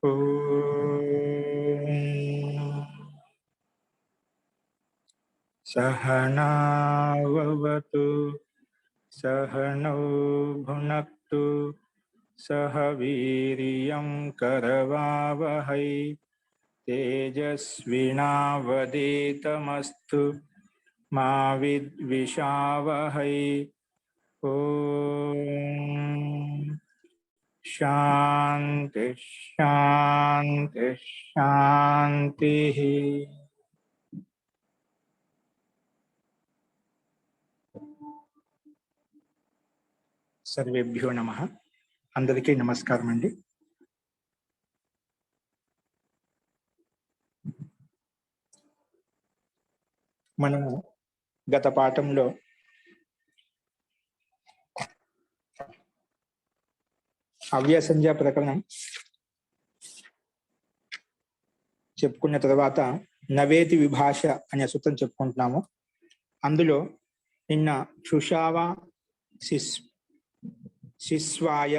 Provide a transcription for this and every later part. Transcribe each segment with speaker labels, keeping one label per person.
Speaker 1: ఓం సహనావవతు సహనౌ భునక్తు సహ వీర్యం కరవావహై తేజస్వినావధీతమస్తు మా విద్విషావహై. ఓం శాంతి శాంతి శాంతి. సర్వేభ్యో నమః. అందరికీ నమస్కారం అండి. మనము గత పాఠంలో అవ్యసంజ్ఞ ప్రకరణం చెప్పుకున్న తర్వాత నవేతి విభాష అనే సూత్రం చెప్పుకుంటున్నాము. అందులో నిన్న శుషావ శిస్వాయ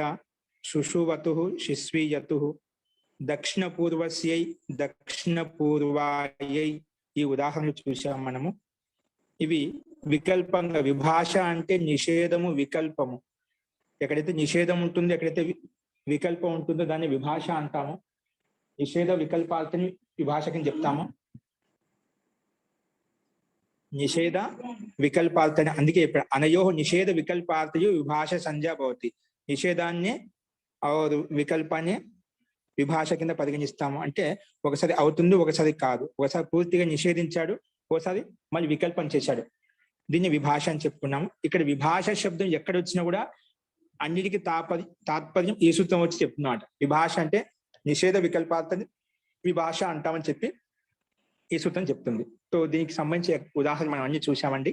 Speaker 1: శుషువతు శిస్వీయతు దక్షిణ పూర్వస్యై దక్షిణ పూర్వాయై ఈ ఉదాహరణలు చూసాం మనము. ఇవి వికల్పంగా, విభాష అంటే నిషేధము వికల్పము. ఎక్కడైతే నిషేధం ఉంటుందో, ఎక్కడైతే వికల్పం ఉంటుందో దాన్ని విభాష అంటాము. నిషేధ వికల్పాలని విభాష కింద చెప్తాము. నిషేధ వికల్పాలని అందుకే ఇప్పుడు అనయో నిషేధ వికల్పార్థయో విభాష సంజ్ఞ భవతి. నిషేధాన్ని వికల్పాన్ని విభాష కింద పరిగణిస్తాము. అంటే ఒకసారి అవుతుంది, ఒకసారి కాదు. ఒకసారి పూర్తిగా నిషేధించాడు, ఒకసారి మళ్ళీ వికల్పం చేశాడు. దీన్ని విభాష అని చెప్పుకున్నాము. ఇక్కడ విభాష శబ్దం ఎక్కడ వచ్చినా కూడా అన్నిటికీ తాత్పర్యం ఈ సూత్రం వచ్చి చెప్తున్నమాట. విభాష అంటే నిషేధ వికల్పార్థని విభాష అంటామని చెప్పి ఈ సూత్రం చెప్తుంది. సో దీనికి సంబంధించి ఉదాహరణ మనం అన్ని చూసామండి.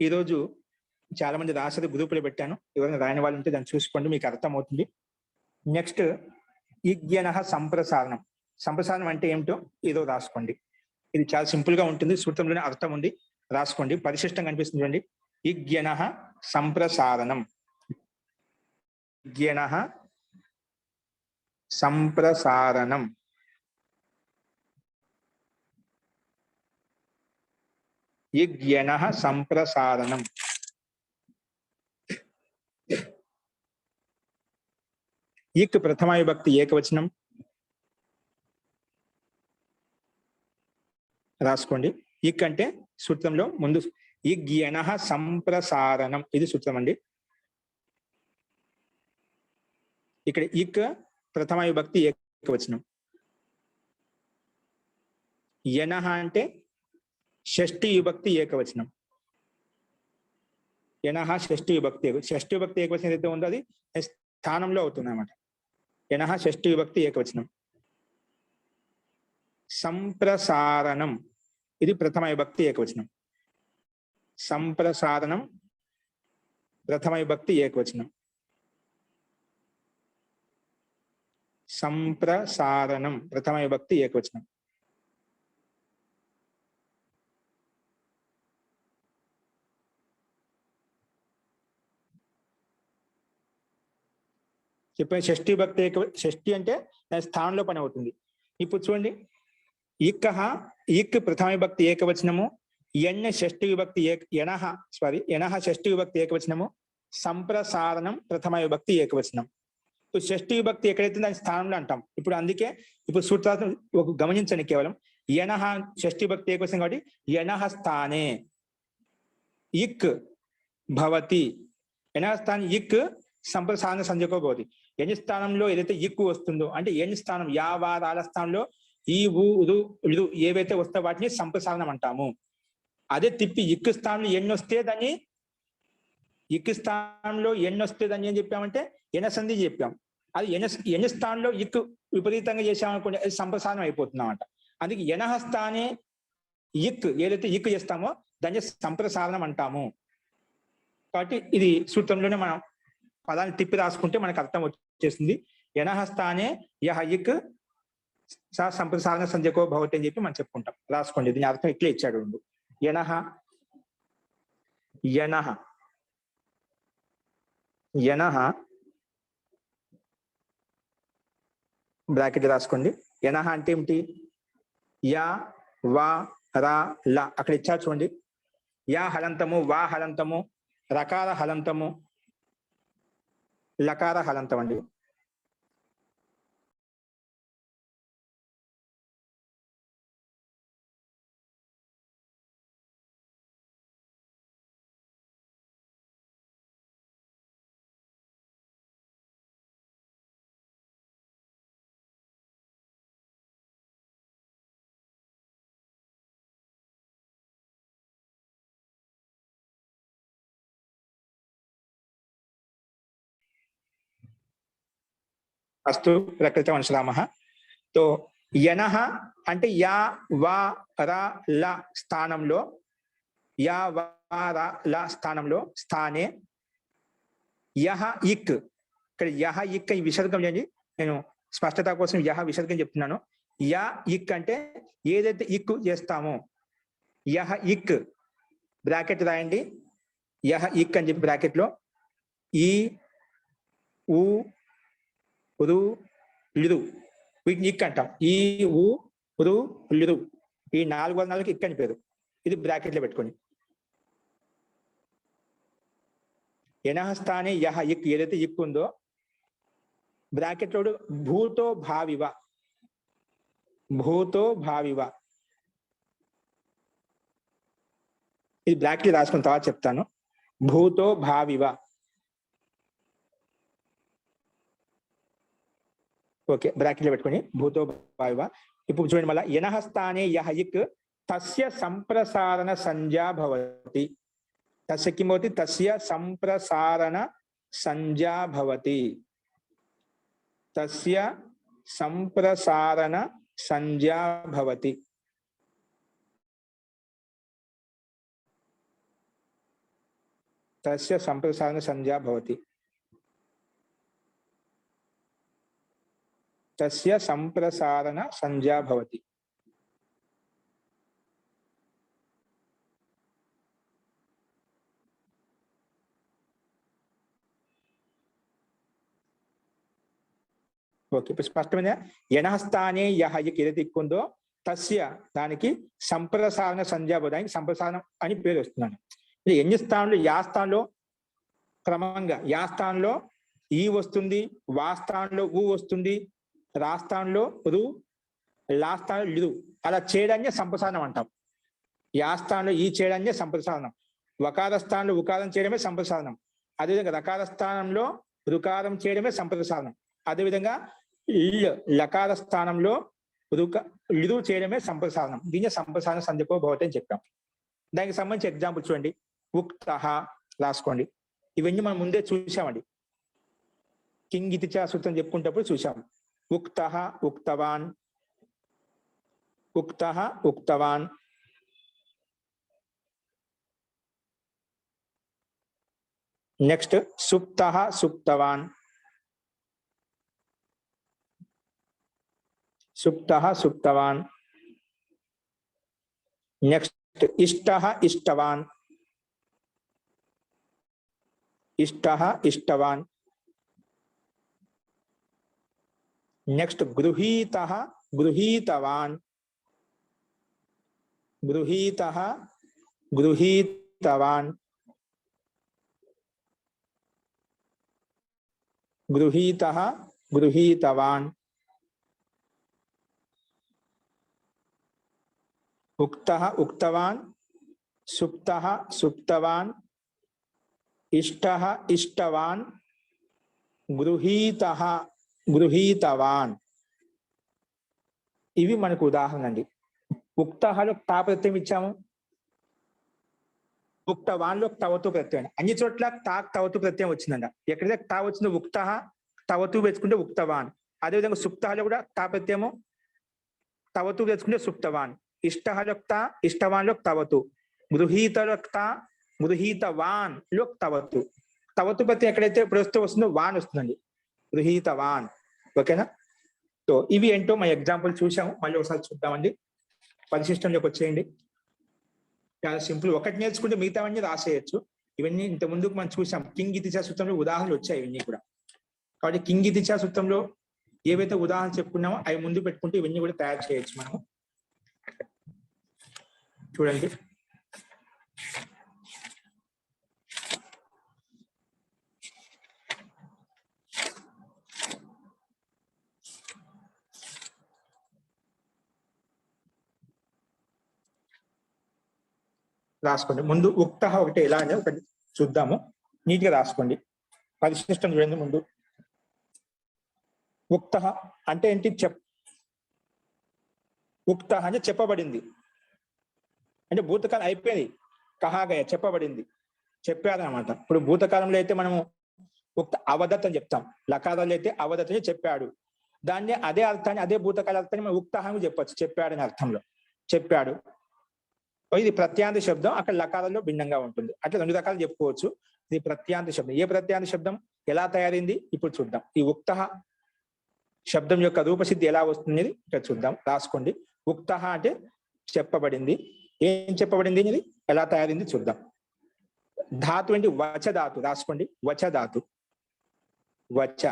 Speaker 1: ఈరోజు చాలా మంది రాసేది గ్రూపులో పెట్టాను. ఎవరైనా రాయని వాళ్ళు ఉంటే దాన్ని చూసుకోండి, మీకు అర్థమవుతుంది. నెక్స్ట్ ఇజ్ఞన సంప్రసారణం. సంప్రసారణం అంటే ఏమిటో ఏదో రాసుకోండి. ఇది చాలా సింపుల్ గా ఉంటుంది, సూత్రంలోనే అర్థం ఉంది, రాసుకోండి. పరిశిష్టంగా కనిపిస్తుంది చూడండి. ఇజ్ఞన సంప్రసారణం. ఇజ్ఞన సంప్రసారణం. ఇజ్ఞన సంప్రసారణం. ఇక్ ప్రథమ విభక్తి ఏకవచనం రాసుకోండి. ఇక్ అంటే సూత్రంలో ముందు ఇజ్ఞన సంప్రసారణం, ఇది సూత్రం అండి. ఇక్కడ ఇక్ ప్రథమ విభక్తి ఏకవచనం. యనః అంటే షష్ఠి విభక్తి ఏకవచనం. యనః షష్ఠి విభక్తి. షష్ఠి విభక్తి ఏకవచనం ఏదైతే ఉందో అది స్థానంలో అవుతుంది అన్నమాట. యనః షష్ఠి విభక్తి ఏకవచనం. సంప్రసారణం ఇది ప్రథమ విభక్తి ఏకవచనం. సంప్రసారణం ప్రథమ విభక్తి ఏకవచనం. సంప్రసారణం ప్రథమ విభక్తి ఏకవచనం. చెప్పండి. షష్ఠి విభక్తి షష్ఠి అంటే దాని స్థానంలో పని అవుతుంది. ఇప్పుడు చూడండి, ఇక్ ప్రథమ విభక్తి ఏకవచనము, యనః షష్ఠి విభక్తి ఏకవచనము, సంప్రసారణం ప్రథమ విభక్తి ఏకవచనం. షష్ఠి విభక్తి ఎక్కడైతే దాని స్థానంలో అంటాం. ఇప్పుడు అందుకే ఇప్పుడు సూత్రార్థం ఒక గమనించండి. కేవలం యనః షష్ఠి విభక్తి ఏకవచనం కాబట్టి యనః స్థానే ఇక్ భవతి. యనః స్థానే ఇక్ సంప్రసారణ సంజ్ఞకో భవతి. ఎన్ని స్థానంలో ఏదైతే ఇక్కు వస్తుందో, అంటే ఎన్ని స్థానం యావారాల స్థానంలో ఈ ఊ ఏవైతే వస్తే వాటిని సంప్రసారణం అంటాము. అదే తిప్పి ఇక్కు స్థానంలో ఎన్ని వస్తే దాన్ని ఏం చెప్పామంటే ఎన సంధి చెప్పాం. అది ఎన్ని స్థానంలో ఇక్కు విపరీతంగా చేసామనుకోండి, అది సంప్రసారణం అయిపోతుంది అన్నమాట. అందుకే యనః స్థానే ఇక్ ఏదైతే ఇక్కు చేస్తామో దాన్ని సంప్రసారణం అంటాము. కాబట్టి ఇది సూత్రంలోనే మనం పదాన్ని తిప్పి రాసుకుంటే మనకు అర్థం వచ్చేస్తుంది. యనః స్థానే యహ ఇక్ సంప్రసారణ సంజ్ఞకో భవతి అని చెప్పి మనం చెప్పుకుంటాం. రాసుకోండి. దీని అర్థం ఇట్లే ఇచ్చాడు. యనః యనః యనః బ్రాకెట్ రాసుకోండి. యనః అంటే ఏమిటి? యా, వా, రా, ల అక్కడ ఇచ్చారు చూడండి. యా హలంతము, వా హలంతము, రకార హలంతము, లకార హలంతం అండి. అస్తు ప్రకృతం అనుసరామః. తో యనః అంటే యా, వా, రా, ల స్థానంలో, యా, వా, రా, ల స్థానంలో, స్థానే యహ ఇక్. ఇక్కడ యహ ఇక్ ఈ విసర్గం లేని, నేను స్పష్టత కోసం యహ విసర్గం చెప్తున్నాను. యా ఇక్ అంటే ఏదైతే ఇక్ చేస్తామో, యహ ఇక్ బ్రాకెట్ రాయండి. యహ ఇక్ అని చెప్పి బ్రాకెట్ లో ఈ, ఊ, రు, లిరు వీటిని ఇక్ అంటాం. ఈ, ఊ, రు, లిరు ఈ 4 వర్ణాలకి ఇక్ అని పేరు. ఇది బ్రాకెట్ లో పెట్టుకోండి. యనః స్థానే యహ ఇక్ ఏదైతే ఇక్ ఉందో బ్రాకెట్ లో భూతో భావివ, భూతో భావివ ఇది బ్రాకెట్ రాసుకున్న తర్వాత చెప్తాను. భూతో భావివ. ఓకే, బ్రాకెట్ లో పెట్టుకొని భూతో భావివ. ఇప్పుడు చూడండి మళ్ళీ యనః స్థానే యహ ఇక్ తస్య సంప్రసారణ సంజ్ఞా భవతి. తస్య కిం భవతి? తస్య సంప్రసారణ సంజ్ఞా భవతి. తస్య సంప్రసారణ సంజ్ఞా భవతి. తస్య సంప్రసారణ సంజ్ఞా భవతి. తస్య సంప్రసారణ సంజ్ఞా భవతి. ఓకే, ఇప్పుడు స్పష్టమైన యనః స్థానే యహ ఇక్ ఏదైతే ఇక్ ఉందో తస్య దానికి సంప్రసారణ సంజ్ఞా భవతి. దానికి సంప్రసారణం అని పేరు వస్తున్నాను. ఎన్ని స్థానంలో? యా స్థానంలో క్రమంగా యా స్థానంలో ఈ వస్తుంది, వా స్థానంలో ఊ వస్తుంది, రా స్థానంలో రు, లా స్థానంలో లిరు అలా చేయడాన్ని సంప్రసారణం అంటాం. యా స్థానంలో ఈ చేయడాన్ని సంప్రసారణం. వకార స్థానంలో ఉకారం చేయడమే సంప్రసారణం. అదేవిధంగా రకార స్థానంలో రుకారం చేయడమే సంప్రసారణం. అదేవిధంగా లకార స్థానంలో లిరు చేయడమే సంప్రసారణం. దీన్ని సంప్రసారణ సంజ్ఞకో భవతి అని చెప్పాం. దానికి సంబంధించి ఎగ్జాంపుల్ చూడండి. ఉక్తః రాసుకోండి. ఇవన్నీ మనం ముందే చూసామండి. కింగితి చ సూత్రం చెప్పుకుంటప్పుడు చూసాం. ఉక్తః ఉక్తవాన్, ఉక్తః ఉక్తవాన్. నెక్స్ట్ సుప్తః సుప్తవాన్, సుప్తః సుప్తవాన్. నెక్స్ట్ ఇష్టః ఇష్టవాన్, ఇష్టః ఇష్టవాన్. నెక్స్ట్ గృహీతః గృహీతవాన్, గృహీతః గృహీతవాన్, గృహీతః గృహీతవాన్. ఉక్తః ఉక్తవాన్, సుప్తః సుప్తవాన్, ఇష్టః ఇష్టవాన్, గృహీతః గృహీతవాన్. ఇవి మనకు ఉదాహరణ అండి. ఉక్తఃలో తా ప్రత్యయం ఇచ్చాము, ఉక్తవాన్లో తవతు ప్రత్యయం. అన్ని చోట్ల తా తవతు ప్రత్యయం వచ్చిందంట. ఎక్కడైతే తా వచ్చిందో ఉక్తః తవతు వేసుకుంటే ఉక్తవాన్. అదేవిధంగా సుప్తఃలో కూడా తా ప్రత్యయము తవతు వేసుకుంటే సుప్తవాన్. ఇష్టఃలో తా, ఇష్టవాన్లో తవతు. గృహీతలో తా, గృహీతవాన్ లో తవతు. తవతు ప్రత్యయం ఎక్కడైతే ప్రస్తుతం వస్తుందో వాన్ వస్తుందండి. గృహీతవాన్. ఓకేనా? సో ఇవి ఏంటో మన ఎగ్జాంపుల్ చూసాము. మళ్ళీ ఒకసారి చూద్దామండి. పరిశిష్టంలోకి వచ్చేయండి. చాలా సింపుల్. ఒకటి నేర్చుకుంటే మిగతావన్నీ రాసేయచ్చు. ఇవన్నీ ఇంత ముందుకు మనం చూసాం. కింగితి చ సూత్రంలో ఉదాహరణలు వచ్చాయి ఇవన్నీ కూడా. కాబట్టి కింగితి చ సూత్రంలో ఏవైతే ఉదాహరణ చెప్పుకున్నామో అవి ముందు పెట్టుకుంటే ఇవన్నీ కూడా తయారు చేయొచ్చు మనం. చూడండి, రాసుకోండి. ముందు ఉక్త ఒకటి ఎలా అని ఒకటి చూద్దాము, నీట్గా రాసుకోండి. పరిశిష్టం చూడండి. ముందు ఉక్త అంటే ఏంటి? ఉక్త అంటే చెప్పబడింది, అంటే భూతకాలం అయిపోయింది. కహాగయ చెప్పబడింది, చెప్పారనమాట. ఇప్పుడు భూతకాలంలో అయితే మనము ఉక్త అవదత్ అని చెప్తాం, లకారాలు అయితే అవదత్ అని చెప్పాడు. దాన్ని అదే అర్థాన్ని, అదే భూతకాల అర్థాన్ని మనం ఉక్త అని చెప్పొచ్చు, చెప్పాడని అర్థంలో. చెప్పాడు ఇది ప్రత్యాంత శబ్దం, అక్కడ లకారంలో భిన్నంగా ఉంటుంది. అట్లా రెండు రకాలు చెప్పుకోవచ్చు. ఇది ప్రత్యాంత శబ్దం. ఏ ప్రత్యాంత శబ్దం ఎలా తయారైంది ఇప్పుడు చూద్దాం. ఈ ఉక్త శబ్దం యొక్క రూపసిద్ధి ఎలా వస్తుంది ఇక్కడ చూద్దాం. రాసుకోండి. ఉక్త అంటే చెప్పబడింది. ఏం చెప్పబడింది ఇది ఎలా తయారైంది చూద్దాం. ధాతు ఏంటి? వచ ధాతు. రాసుకోండి, వచ ధాతు. వచ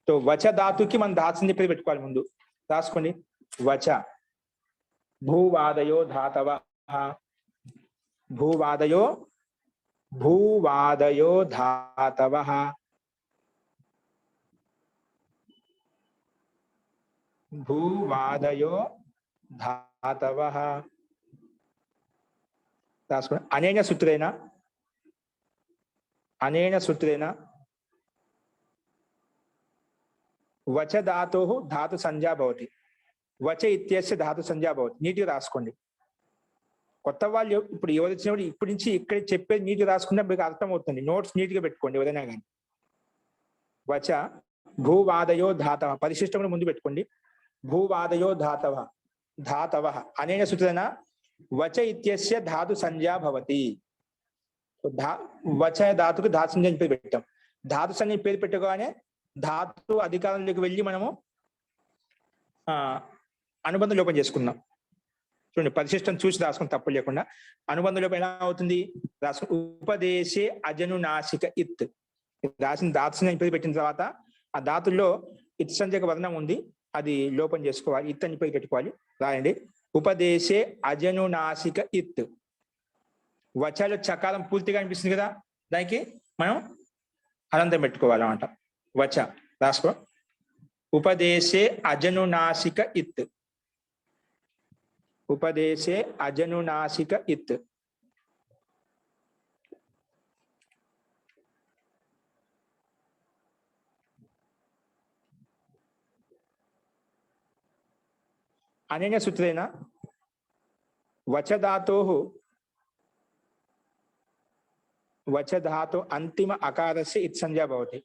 Speaker 1: తో వచ ధాతుకి మనం ధాతుని చెప్పి పెట్టుకోవాలి ముందు. రాసుకోండి, వచ. భూవాదయో ధాతవ. భూవాదయో భూవాదయో ధాతవ. భూవాదయో ధాతవ. రాసుకోండి. అనేన సూత్రేణ, అనేన సూత్రేణ వచ ధాతు ధాతు సంజ్ఞా భవతి. వచ ఇత్యస్య ధాతు సంజ్ఞా భవతి. నీటిగా రాసుకోండి. కొత్త వాళ్ళు ఇప్పుడు ఎవరు వచ్చినప్పుడు ఇప్పటి నుంచి ఇక్కడ చెప్పేది నీటిగా రాసుకుంటే మీకు అర్థమవుతుంది. నోట్స్ నీట్గా పెట్టుకోండి ఎవరైనా కానీ. వచ భూవాదయో ధాతవ. పరిశిష్టమును ముందు పెట్టుకోండి. భూవాదయో ధాతవ. ధాతవ అనేన సూత్రేణ వచ ఇత్యస్య ధాతు సంజ్ఞా భవతి. వచ ధాతుకు ధాతు సంజ్ఞ పేరు పెట్టాం. ధాతు సంజ్ఞ పేరు పెట్టుకోగానే ధాతు అధికారంలోకి వెళ్ళి మనము అనుబంధ లోపం చేసుకుందాం. చూడండి, పరిశిష్టం చూసి రాసుకుని తప్పు లేకుండా. అనుబంధ లోపం ఎలా అవుతుంది? రాసుకుని ఉపదేశే అజనునాసిక ఇత్. రాసిన ధాతు సంజ్ఞ పేరు పెట్టిన తర్వాత ఆ ధాతుల్లో ఇత్ సంజ్ఞక వర్ణం ఉంది, అది లోపం చేసుకోవాలి. ఇత్ అని పేరు పెట్టుకోవాలి. రాయండి, ఉపదేశే అజనునాసిక ఇత్. వచలో చకారం పూర్తిగా అనిపిస్తుంది కదా, దానికి మనం అనంతం పెట్టుకోవాలన్నమాట. వచ రాసుకో. ఉపదేశే అజనునాసిక ఇత్. ఉపదేశే అజనునాసిక ఇత్. అనేన సూత్రేణ వచ ధాతోః వచ ధాతు అంతిమ అకారస్య ఇత్ సంజ్ఞా భవతి.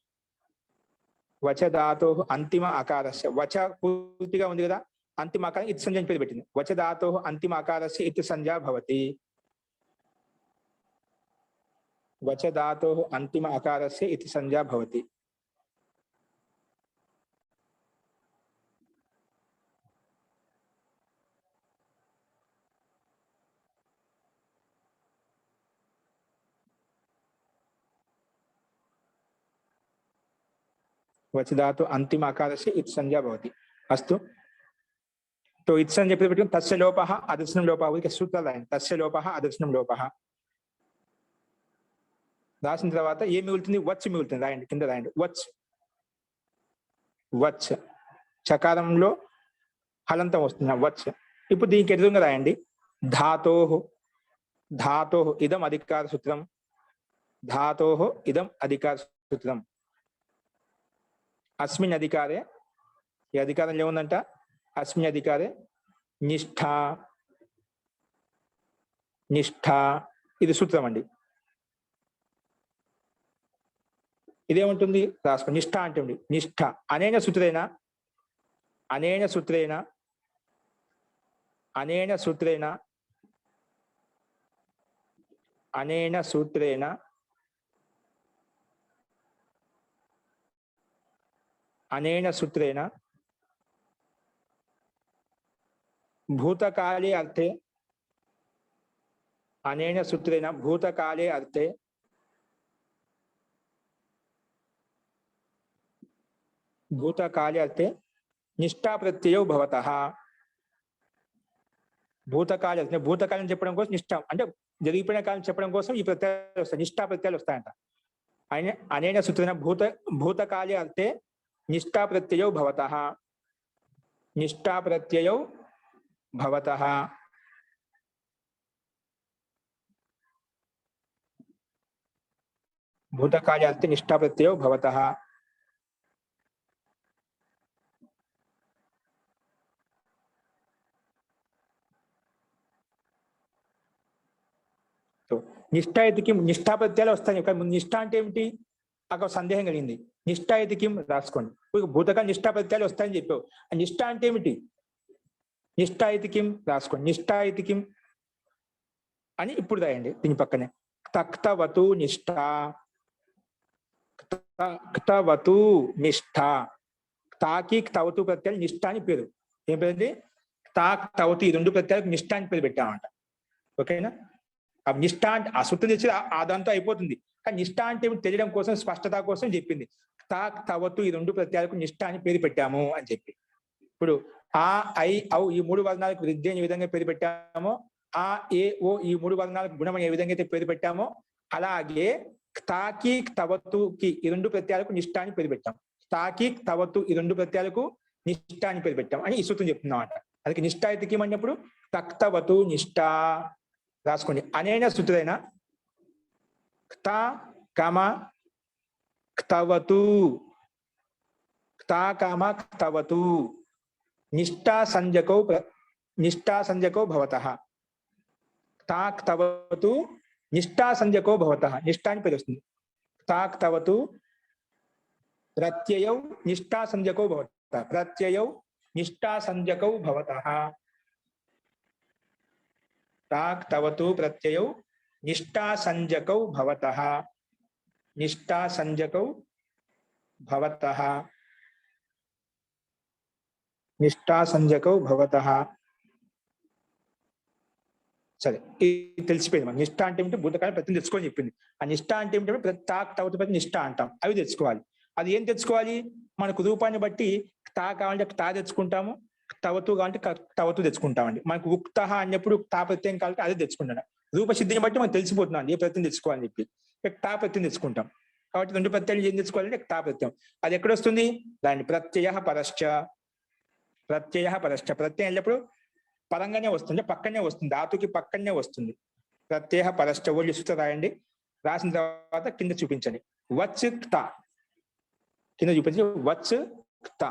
Speaker 1: వచ ధాతోః అంతిమ అకారస్య. వచ పూర్తిగా ఉంది కదా, అంతిమ అకారం ఇత్ సంజ్ఞ పేరు పెట్టింది. వచ ధాతోః అంతిమ అకారస్య ఇత్ సంజ్ఞా భవతి. వచ ధాతోః అంతిమ అకారస్య ఇత్ సంజ్ఞా భవతి. वच धातु अंतिम आकारस्य इत् संज्ञा भवति. अस्तु, तो इत् संज्ञा पेट्टुकोंడి. तस्य लोपः अदर्शनं लोपः इति सूत्राలు రాయండి. तस्य लोपः अदर्शनं लोपः రాసిన తర్వాత ఏం మిగులుతుంది? వచ్ మిగులుతుంది. రాయండి, కింద రాయండి. వచ్. వచ్ చకారంలో హలంతం వస్తుంది, వచ్. ఇప్పుడు దీనికి ఎదురుగా రాయండి. ధాతోః. ధాతోః ఇదం అధికార సూత్రం. ధాతోః ఇదం అధికార సూత్రం. अस्मिन् अधिकारे, ఈ అధికారంలో ఏముందంట? అస్మిన్ అధికారే నిష్ఠ. నిష్ఠ ఇది సూత్రం అండి. ఇదేముంటుంది? రాసుకో. నిష్ఠ అంటుంది. నిష్ఠ అనేన సూత్రేణ, అనేన సూత్రేణ, అనేన సూత్రేణ, అనేన సూత్రేణ అనేన सूत्रेण भूतकाले अर्थे, అనేన सूत्रेण भूतकाले अर्थे భూతకాలి అంటే నిష్ఠా ప్రత్యయో భవతః. భూతకాలి అంటే భూతకాలం చెప్పడం కోసం నిష్ఠ అంటే జరిగిపోయిన కాలం చెప్పడం కోసం ఈ ప్రత్యయాలు వస్తాయి, నిష్ఠా ప్రత్యయాలు వస్తాయంట. అనేన సూత్రేణ భూతకాలి అర్థే నిష్ఠా ప్రత్యయో భవతః. నిష్ఠా ప్రత్యయో భవతః. భూతకాలి అర్థే నిష్ఠా ప్రత్యయో భవతః. నిష్ఠా ఇతికి నిష్ఠా ప్రత్యయాలు వస్తాయి. నిష్ఠ అంటే ఏమిటి అక్కడ సందేహం కలిగింది. నిష్ఠా ఇతికి రాసుకోండి. భూతకాల నిష్ఠా ప్రత్యయాలు వస్తాయని చెప్పావు. ఆ నిష్ఠ అంటే ఏమిటి? నిష్ఠా ఇతికిం రాసుకోండి. నిష్ఠా ఇతికిం అని ఇప్పుడు రాయండి దీని పక్కనే. క్తవతు నిష్ఠ, క్తవతు నిష్ఠ. తాకి క్తవతు ప్రత్యయాలు నిష్ఠ అని పేరు. ఏం పేరుంది? తా క్తవతు, ఈ రెండు ప్రత్యయాలకు నిష్ఠ అని పేరు పెట్టామంట. ఓకేనా? ఆ నిష్ఠ అంటే ఆ సూత్రం తెచ్చి ఆ దాంతో అయిపోతుంది. కానీ నిష్ఠ అంటే తెలియడం కోసం, స్పష్టత కోసం చెప్పింది. తా క్తవతు ఈ రెండు ప్రత్యయాలకు నిష్ఠ అని పేరు పెట్టాము అని చెప్పి. ఇప్పుడు ఆ, ఐ, ఔ ఈ మూడు వర్ణాలకు వృద్ధి ఏ విధంగా పేరు పెట్టామో, ఆ, ఏ, ఓ ఈ మూడు వర్ణాలకు గుణం ఏ విధంగా అయితే పేరు పెట్టామో, అలాగే తాకి క్తవతుకి ఈ రెండు ప్రత్యయాలకు నిష్ఠ అని పేరు పెట్టాం. తాకి క్తవతు ఈ రెండు ప్రత్యయాలకు నిష్ఠ అని పేరు పెట్టాం అని ఈ సూత్రం చెప్తున్నాం అంట. అందుకే నిష్ఠా ఇతికిం అన్నప్పుడు తక్తవతు నిష్ఠ రాసుకోండి. అనేన సూత్రేణ క్త కామ క్తవతు, క్త కామ క్తవతు నిష్ఠా సంజ్ఞకో భవతః. క్త క్తవతు నిష్ఠా సంజ్ఞకో భవతః. నిష్ఠా అని పేరు వస్తుంది. క్త క్తవతు ప్రత్యయౌ నిష్ఠా సంజ్ఞకో భవతః. ప్రత్యయౌ నిష్ఠా సంజ్ఞకౌ భవతః. క్త క్తవతు ప్రత్యయౌ నిష్ఠా సంజ్ఞకౌ భవతః. నిష్ఠా సంజ్ఞకౌ భవతః. నిష్ఠా సంజ్ఞకౌ భవతః. సరే, ఇది తెలిసిపోయింది మనకి. నిష్ఠ అంటే ఏమిటి? భూతకాలం ప్రతి తెచ్చుకొని చెప్పింది. ఆ నిష్ఠ అంటే ఏమిటంటే తాక్ తవతు ప్రతి నిష్ఠ అంటాం. అవి తెచ్చుకోవాలి. అది ఏం తెచ్చుకోవాలి? మనకు రూపాన్ని బట్టి తా కావాలంటే తా తెచ్చుకుంటాము, తవతు కావాలంటే తవతు తెచ్చుకుంటామండి. మనకు ఉక్త అన్నప్పుడు తా ప్రత్యయం కావాలంటే అదే తెచ్చుకుంటాం. రూపసిద్ధిని బట్టి మనకు తెలిసిపోతున్నాం ఏ ప్రత్యయం తెచ్చుకోవాలని చెప్పి. తా ప్రత్యయం తెచ్చుకుంటాం. కాబట్టి రెండు ప్రత్యయాలు ఏం తెచ్చుకోవాలంటే తా ప్రత్యయం. అది ఎక్కడ వస్తుంది? దాన్ని ప్రత్యయ పరశ్చ. ప్రత్యయ పరశ్చ ప్రత్యయం ఎల్లప్పుడు పరంగానే వస్తుంది, పక్కనే వస్తుంది, ధాతుకి పక్కనే వస్తుంది. ప్రత్యయ పరశ్చ ఓళ్ళు సూత్రం రాయండి. రాసిన తర్వాత కింద చూపించండి. వచ్ క్త కింద చూపించి వచ్ క్త,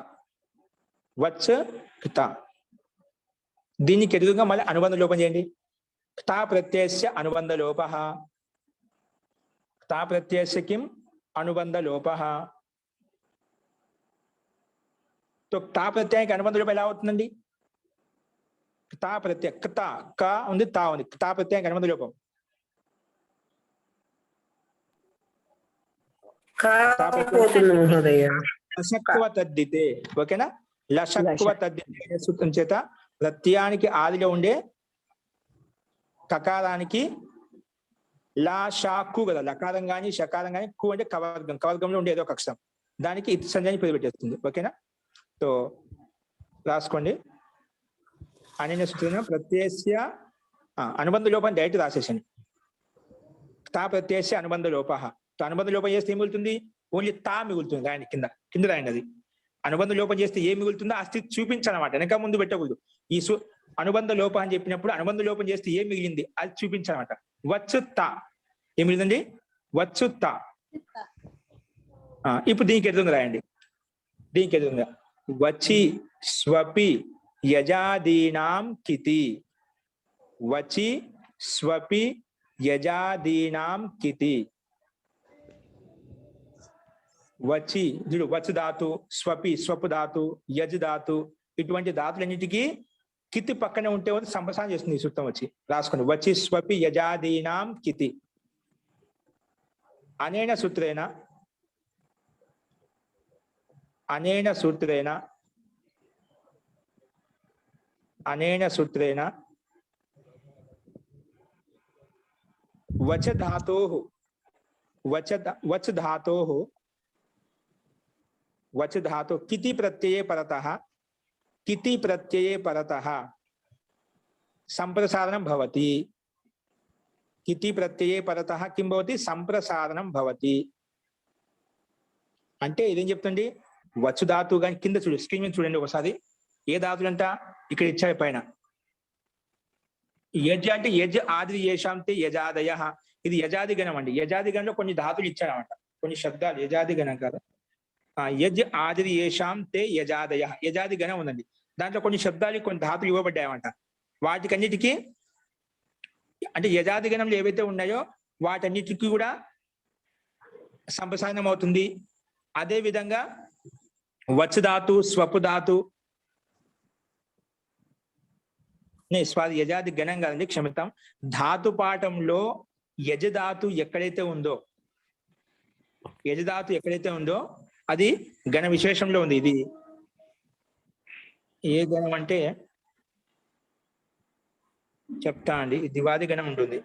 Speaker 1: వచ్ క్త. దీనికి ఎదురుగా మళ్ళీ అనుబంధ లోపం చేయండి. క్తా ప్రత్యయస్య అనుబంధ లోపః. క్తా ప్రత్యయస్య కిం అనుబంధ లోపః. तो క్తా ప్రత్యయానికి అనుబంధ లోపం ఎలా అవుతుందండి? క్తా ప్రత్యయ క్త క ఉంది, తా ఉంది. క్తా ప్రత్యయానికి అనుబంధ లోపం లషక్వ తద్దితే. ఓకేనా? లషక్వ తద్దితే సూత్రం చేత ప్రత్యయానికి ఆదిలో ఉండే కకారానికి లా షాకు కదా, లకారం కానీ షకారం కానీ, కు అంటే కవర్గం, కవర్గంలో ఉండే ఏదో ఒక అక్షరం, దానికి ఇత్ సంజ్ఞని పేరు పెట్టేస్తుంది. ఓకేనా? तो రాసుకోండి. అనేన సూత్రేణ ప్రత్యయస్య అనుబంధ లోపం డైరెక్ట్ రాసేసండి. తా ప్రత్యయస్య అనుబంధ లోపః. तो అనుబంధ లోపం చేస్తే ఏం మిగులుతుంది? ఓన్లీ తా మిగులుతుంది. రాయండి కింద రాయండి. అది అనుబంధ లోపం చేస్తే ఏం మిగులుతుందో ఆ స్థితి చూపించాలన్నమాట. వెనక ముందు పెట్టకూడదు. ఈ అనుబంధ లోపం అని చెప్పినప్పుడు అనుబంధ లోపం చేస్తే ఏం మిగిలింది అది చూపించాలన్నమాట. వచ్చు తా ఏం మిగిలిందండి? వచ్చు తా. ఇప్పుడు దీనికి ఎదురుగా రాయండి. దీనికి ఎదురుగా వచి స్వపి యజాదీనాం కితి. వచి స్వపి యజాదీనాం కితి. వచి చూడు, వచ్ ధాతు, స్వపి స్వపు ధాతు, యజ్ ధాతు, ఇటువంటి ధాతులన్నిటికీ కితి పక్కనే ఉంటే సంప్రసారం చేస్తుంది ఈ సూత్రం. వచ్చి రాసుకోండి. వచి స్వపి యజాదీనాం కితి. అనేన సూత్రేణ అనేన సూత్రేణ అనేన సూత్రేణ వచ ధాతోః వచ ధాతోః वच धातु किति प्रत्यये परतः संप्रसारणं भवति। किति प्रत्यये परतः किं भवति? संप्रसारणं भवति। అంటే ఇదేం చెప్తుంది? వచ్చు ధాతు కానీ కింద చూడు, స్క్రీన్ మీద చూడండి ఒకసారి. ఏ ధాతులు అంట ఇక్కడ ఇచ్చాయి పైన. యజ్ అంటే యజ్ ఆది యేషాంతే యజాదయ, ఇది యజాది గణం అండి. యజాది గణంలో కొన్ని ధాతులు ఇచ్చాడనమాట, కొన్ని శబ్దాలు. యజాది గణం కాదు, యజ్ ఆది యేషాంతే యజాదయ, యజాది గణం ఉందండి. దాంట్లో కొన్ని శబ్దాలు కొన్ని ధాతులు ఇవ్వబడ్డాయన్నమాట. వాటికన్నిటికీ అంటే యజాది గణంలో ఏవైతే ఉన్నాయో వాటన్నిటికీ కూడా సంప్రసారణం అవుతుంది. అదే విధంగా వచ్ ధాతు, స్వపు ధాతు, స్వాది యజాది గణం కాదండి, క్షమితం. ధాతు పాఠంలో యజధాతు ఎక్కడైతే ఉందో, యజధాతు ఎక్కడైతే ఉందో అది గణ విశేషంలో ఉంది. ఇది ఏ గణం అంటే చెప్తా అండి, దివాది గణం ఉంటుంది.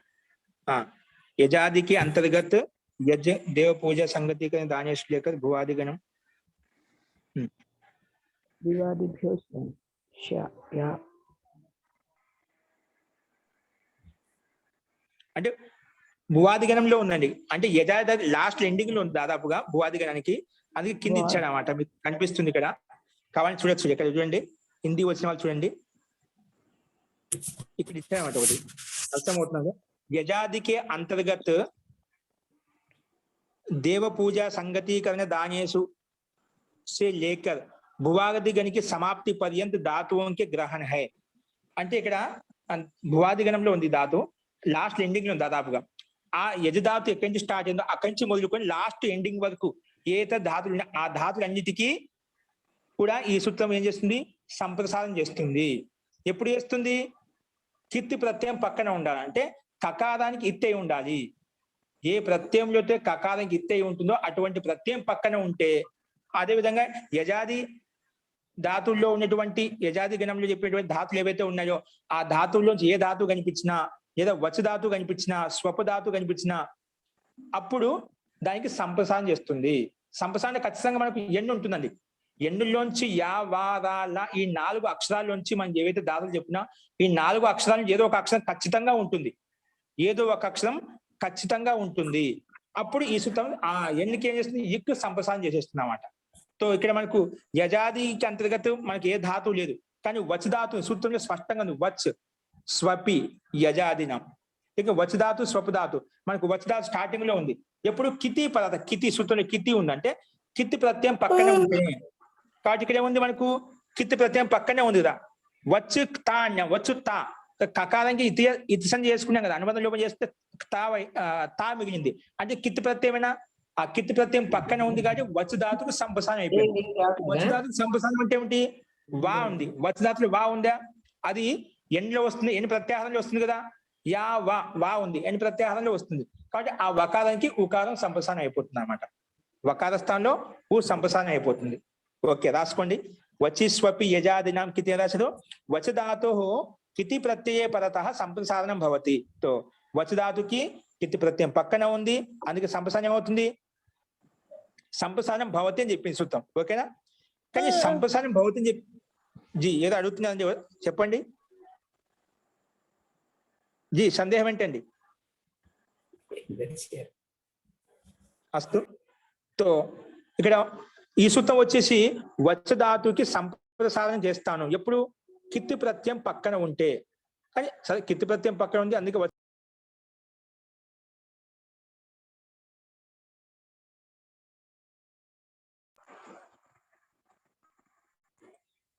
Speaker 1: యజాదికి అంతర్గత్ యజ్ దేవ పూజ సంగతి దానేష్ లేక భువాది గణం. అంటే భువాది గణంలో ఉందండి. అంటే యజాది లాస్ట్ ఎండింగ్ లో ఉంది దాదాపుగా భువాది గణానికి. అందుకే కింద ఇచ్చాడు అన్నమాట. మీకు కనిపిస్తుంది ఇక్కడ, కావాలని చూడొచ్చు. ఇక్కడ చూడండి, హిందీ వచ్చిన వాళ్ళు చూడండి, ఇక్కడ ఇచ్చాడనమాట ఒకటి. అర్థమవుతుంది? యజాదికే అంతర్గత్ देव पूजा संगतीकरण दानेशु से लेकर भुवादी गण की समाप्ति पर्यंत धातुओं के ग्रहण है. అంటే ఇక్కడ భువాది గణంలో ఉంది ధాతు, లాస్ట్ ఎండింగ్ లో ఉంది దాదాపుగా. ఆ యజధాతు ఎక్కడి నుంచి స్టార్ట్ అయిందో అక్కడి నుంచి మొదలుకొని లాస్ట్ ఎండింగ్ వరకు ఏత ధాతులు ఆ ధాతులన్నిటికీ కూడా ఈ సూత్రం ఏం చేస్తుంది? సంప్రసారం చేస్తుంది. ఎప్పుడు చేస్తుంది? కిత్తి ప్రత్యయం పక్కన ఉండాలి, అంటే కకారానికి ఇత్తే ఉండాలి. ఏ ప్రత్యయంలో అయితే కకారానికి ఇత్తే ఉంటుందో అటువంటి ప్రత్యయం పక్కన ఉంటే, అదే విధంగా యజాది ధాతుల్లో ఉన్నటువంటి యజాది గణంలో చెప్పినటువంటి ధాతులు ఏవైతే ఉన్నాయో ఆ ధాతుల్లోంచి ఏ ధాతు కనిపించినా, లేదా వచ ధాతు కనిపించినా, స్వప ధాతు కనిపించినా అప్పుడు దానికి సంప్రసారం చేస్తుంది. సంప్రసారం ఖచ్చితంగా మనకు ఎన్ను ఉంటుందండి. ఎన్నులోంచి యా వా రా లా ఈ 4 అక్షరాల్లోంచి మనం ఏవైతే ధాతులు చెప్పినా ఈ 4 అక్షరాలు ఏదో ఒక అక్షరం ఖచ్చితంగా ఉంటుంది. ఏదో ఒక అక్షరం ఖచ్చితంగా ఉంటుంది. అప్పుడు ఈ సూత్రం ఆ ఎన్నికి ఏం చేస్తుంది? ఇక్ సంప్రసారం చేసేస్తుంది అన్నమాట. సో ఇక్కడ మనకు యజాదికి అంతర్గత మనకి ఏ ధాతువు లేదు, కానీ వచ్ ధాతు సూత్రంలో స్పష్టంగా ఉంది. వచ్ స్వపి యజాదినం. ఇక వచ్ ధాతు స్వప ధాతు మనకు వచ్ ధాతు స్టార్టింగ్ లో ఉంది. ఎప్పుడు కితి పదార్థ కితి సూత్రంలో కితి ఉంది, అంటే కిత్తి ప్రత్యయం పక్కనే ఉంది. కాబట్టి ఇక్కడ ఏముంది మనకు? కిత్తి ప్రత్యయం పక్కనే ఉంది కదా. వచ్చు తా అన్యం, వచ్చు తా కకారానికి ఇతిసం చేసుకున్నాం కదా, అనుబంధం లోపం చేస్తే తా మిగిలింది. అంటే కిత్తి ప్రత్యయమైనా ఆ కిత్తి ప్రత్యయం పక్కన ఉంది కాబట్టి వచ్ ధాతుకు సంప్రసారం అయిపోయింది. వచ్ ధాతుకు సంప్రసారం అంటే ఏమిటి? వా ఉంది, వచ్ ధాతులు వా ఉందా, అది ఎన్లో వస్తుంది, ఎన్ని ప్రత్యాహారంలో వస్తుంది కదా. యా వా వా ఉంది, ఎన్ని ప్రత్యాహారంలో వస్తుంది. కాబట్టి ఆ వకారానికి ఉకారం సంప్రసారం అయిపోతుంది అనమాట. వకార స్థానంలో ఊ సంప్రసారం అయిపోతుంది. ఓకే, రాసుకోండి. వచి స్వపి యజాదినాం కితి రాశారు. వచ ధాతు కితి ప్రత్యయ పరతః సంప్రసారణం భవతి. తో వచ ధాతుకి కితి ప్రత్యయం పక్కన ఉంది, అందుకే సంప్రసారం అవుతుంది. సంప్రసారం భవతి అని చెప్పింది సూత్రం. ఓకేనా? కానీ సంప్రసారం భవతి అని చెప్పి జీ ఏదో అడుగుతున్నారని చెప్పండి. జీ సందేహం ఏంటండి? అస్తు. తో ఇక్కడ ఈ సూత్రం వచ్చేసి వచ ధాతుకి సంప్రసారం చేస్తాను ఎప్పుడు? కిత్తి ప్రత్యయం పక్కన ఉంటే. కానీ సరే కిత్తి ప్రత్యయం పక్కన ఉంది, అందుకే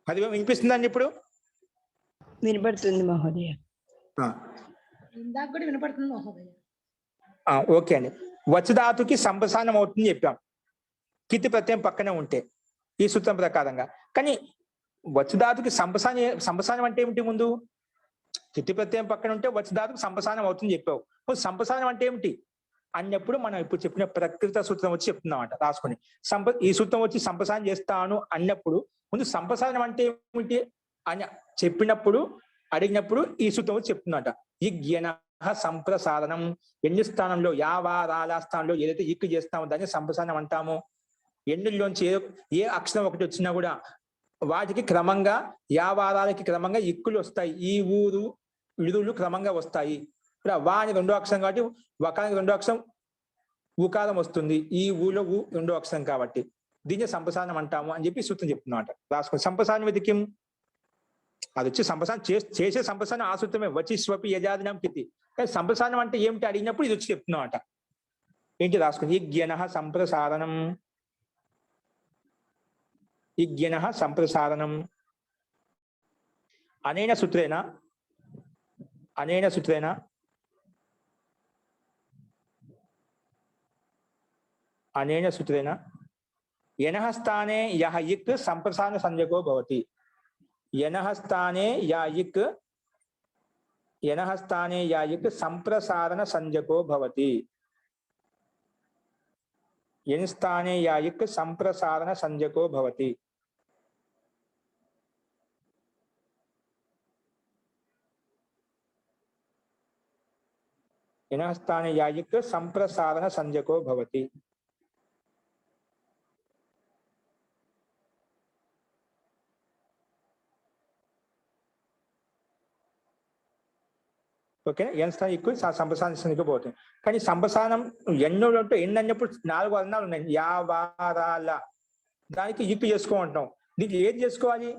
Speaker 1: అది వినిపిస్తుందండి ఇప్పుడు?
Speaker 2: వినపడుతుంది మహోదయ.
Speaker 3: ఇందాక కూడా వినపడుతుంది మహోదయ.
Speaker 1: ఓకే అండి. వచ ధాతుకి సంప్రసారం అవుతుంది చెప్పాం కిత్తి ప్రత్యయం పక్కనే ఉంటే ఈ సూత్రం ప్రకారంగా. కానీ వచ ధాతుకి సంప్రసారం అంటే ఏమిటి? ముందు కిత్తి ప్రత్యయం పక్కన ఉంటే వచ ధాతుకి సంప్రసారం అవుతుంది చెప్పావు. సంప్రసారం అంటే ఏమిటి అన్నప్పుడు మనం ఇప్పుడు చెప్పిన ప్రకృత సూత్రం వచ్చి చెప్తున్నాం అంట. రాసుకోండి. ఈ సూత్రం వచ్చి సంప్రసారం చేస్తాను అన్నప్పుడు ముందు సంప్రసారం అంటే ఏమిటి అని చెప్పినప్పుడు అడిగినప్పుడు ఈ సూత్రం వచ్చి చెప్తుందంట. యజ్ఞ సంప్రసారణం. ఎన్ని స్థానంలో యావా రాలా స్థానంలో ఏదైతే ఇక్కు చేస్తామో దాన్ని సంప్రసారం అంటాము. ఎన్నుల్లోంచి ఏ అక్షరం ఒకటి వచ్చినా కూడా వాటికి క్రమంగా యావారాలకి క్రమంగా ఇక్కులు వస్తాయి. ఈ ఊరు విడుదలు క్రమంగా వస్తాయి. ఇప్పుడు వా అని రెండో అక్షరం కాబట్టి వకానికి రెండో అక్షరం ఉకారం వస్తుంది. ఈ ఊలో ఊ రెండో అక్షరం కాబట్టి దీన్ని సంప్రసారణం అంటాము అని చెప్పి సూత్రం చెప్తున్నమాట. రాసుకోండి. సంప్రసారణం వెతికిం అది వచ్చి సంప్రసారం చేసే సంప్రసారణం ఆ సూత్రమే వచ్చి స్వపి యజాదినం కితి. కానీ సంప్రసారణం అంటే ఏమిటి అడిగినప్పుడు ఇది వచ్చి చెప్తున్నమాట. ఏంటి రాసుకోండి. యజ్ఞనః సంప్రసారణం, యజ్ఞనః సంప్రసారణం అనేన సూత్రేణ యనః స్థానే యః ఇక్ సంప్రసారణ సంజ్ఞకో భవతి. యనః స్థానే యా ఇక్ సంప్రసారణ సంజ్ఞకో భవతి. యన్ స్థానే యా ఇక్ సంప్రసారణ సంజ్ఞకో భవతి. యనః స్థానే యా ఇక్ సంప్రసారణ సంజ్ఞకో భవతి. ఓకే. ఎన్ స్థానం ఎక్కువ సంప్రసారణ పోతుంది. కానీ సంప్రసారణం ఎన్నో అంటే ఎన్ని అన్నప్పుడు 4 వర్ణాలు ఉన్నాయి. యావారాల దానికి ఇక్కు చేసుకోమంటాం. దీనికి ఏది చేసుకోవాలి?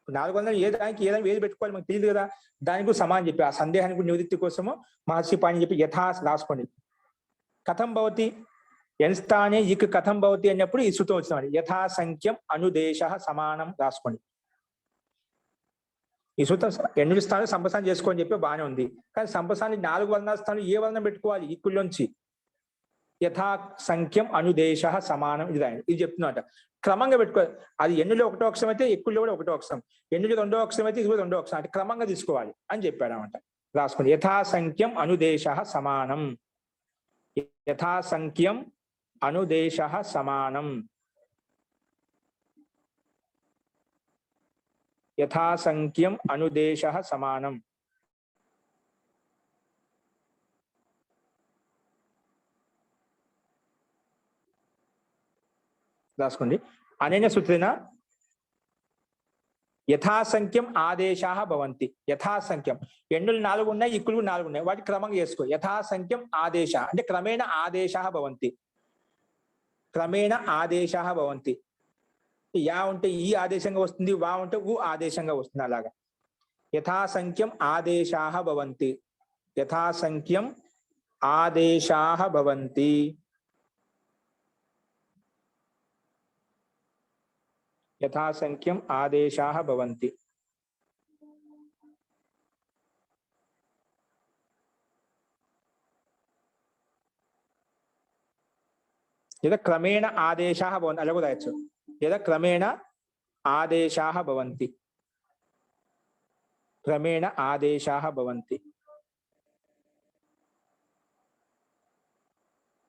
Speaker 1: 4 వర్ణాలు ఏది పెట్టుకోవాలి మనకు తెలియదు కదా. దానికి సమానం చెప్పి ఆ సందేహానికి నివృత్తి కోసము మహర్షి పాణి చెప్పి యథా రాసుకోండి. కథం భవతి ఎన్ స్థానే ఇక్ కథం భవతి అన్నప్పుడు ఈ సూత్రం వచ్చినవాడి యథా సంఖ్యం అనుదేశ సమానం రాసుకోండి. ఈ సూత్రం 8 స్థానాలు సంప్రసారం చేసుకోని చెప్పి బాగానే ఉంది. కానీ సంప్రసారాన్ని 4 వర్ణాల స్థానం ఏ వర్ణం పెట్టుకోవాలి? ఇక్కుల్లోంచి యథా సంఖ్యం అనుదేశ సమానం ఇది చెప్తున్నమాట. క్రమంగా పెట్టుకోవాలి. అది ఎన్నులో ఒకటో అక్షరం అయితే ఎక్కుల్లో కూడా ఒకటో అక్షరం, ఎన్నులో రెండో అక్షరం అయితే ఇది రెండో అక్షరం, అంటే క్రమంగా తీసుకోవాలి అని చెప్పాడు అనమాట. రాసుకోండి. యథా సంఖ్యం అనుదేశ సమానం. యథా సంఖ్యం అనుదేశ సమానం. యథా సంఖ్యం అనుదేశ సమానం. రాసుకోండి. అనేన సూత్రేణ యథాసంఖ్యం ఆదేశా భవంతి. యథాసంఖ్యం ఎన్నులు 4 ఉన్నాయి, ఇక్కులు 4 ఉన్నాయి. వాటి క్రమంగా చేసుకో. యథాసంఖ్యం ఆదేశ అంటే క్రమేణ ఆదేశా భవంతి. క్రమేణ ఆదేశా భవంతి. యా ఉంటే ఈ ఆదేశంగా వస్తుంది, వా ఉంటే ఊ ఆదేశంగా వస్తుంది. అలాగా యథాసంఖ్యం ఆదేశా భవంతి. యథాసంఖ్యం ఆదేశా భవంతి. యథాసంఖ్యం ఆదేశా భవంతి. లేదా క్రమేణ ఆదేశా భవంతి అలాగూ రాయొచ్చు. లేదా క్రమేణ ఆదేశా భవంతి. క్రమేణ ఆదేశా భవంతి.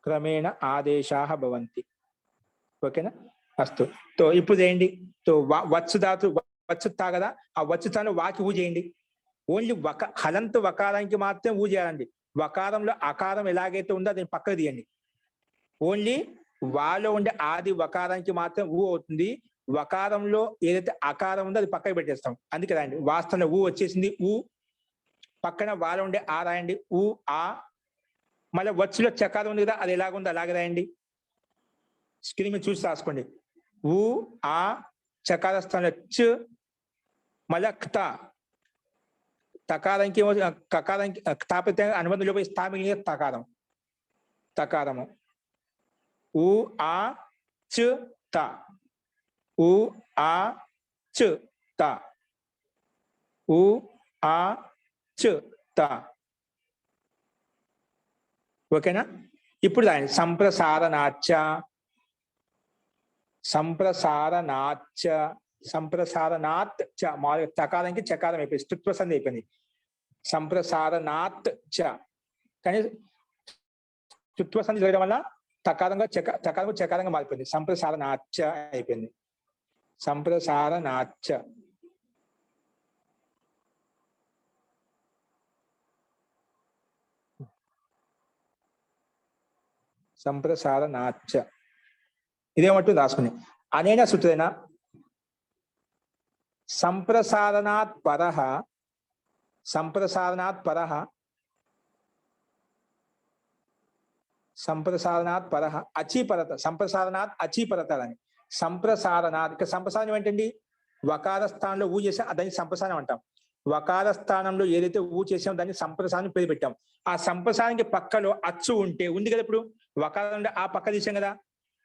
Speaker 1: క్రమేణ ఆదేశా భవంతి. ఓకేనా? అస్తు. తో ఇప్పుడు చేయండి. తో వచ్చు ధాతు వచ్చుతా కదా, ఆ వచ్చుతాను వాకి ఊ చేయండి. ఓన్లీ హలంతు వకారానికి మాత్రం ఊ చేయాలండి. వకారంలో అకారం ఎలాగైతే ఉందో దాన్ని పక్కకు తీయండి. ఓన్లీ వాలో ఉండే ఆది వకారానికి మాత్రం ఊ అవుతుంది. వకారంలో ఏదైతే అకారం ఉందో అది పక్కకు పెట్టేస్తాం. అందుకే రాయండి. వాస్తవంలో ఊ వచ్చేసింది. ఊ పక్కన వాలో ఉండే ఆ రాయండి. ఊ ఆ. మళ్ళీ వచ్చులో చకారం ఉంది కదా, అది ఎలాగుందో అలాగే రాయండి. స్క్రీన్ మీద చూసి రాసుకోండి. ఊ ఆ చకార స్థానంలో చ, మళ్ళా క్త. తకారానికి ఏమో కకారానికి తాపత్య అనుబంధంలో పోయి స్థామిని తకారం. తకారము ఊ ఆ చ త. ఊ ఆ చ త. ఊ ఆ చ త. ఓకేనా? ఇప్పుడు దాని సంప్రసారణాచ్చ. సంప్రసారణాచ్చ. సంప్రసారణాత్ చ. మామూలుగా తకారానికి చకారం అయిపోయింది, స్తుత్వ సంధి అయిపోయింది. సంప్రసారణాత్ చ. కానీ స్తుత్వ సంధి చేయడం వల్ల తకారంగా తకారం చకారంగా మారిపోయింది. సంప్రసారణాచ్చ అయిపోయింది. సంప్రసారణాచ్చ. సంప్రసారణాచ్చ. ఇదేమంటుంది రాసుకుని. అనేన సూత్రేణ సంప్రసారణాత్ పరః సంప్రసారణాత్ పరః సంప్రసారణాత్ పరః అచీపరత సంప్రసారణాత్ అచీపరత అని. సంప్రసారణాత్ ఇక్కడ సంప్రసారణం ఏంటండి? వకార స్థానంలో ఊ చేసా దాన్ని సంప్రసారణం అంటాం. వకార స్థానంలో ఏదైతే ఊ చేసామో దాన్ని సంప్రసారణం పేరు పెట్టాం. ఆ సంప్రసారానికి పక్కలో అచ్చు ఉంటే ఉంది కదా, ఇప్పుడు వకారం ఉంటే ఆ పక్క తీసాం కదా,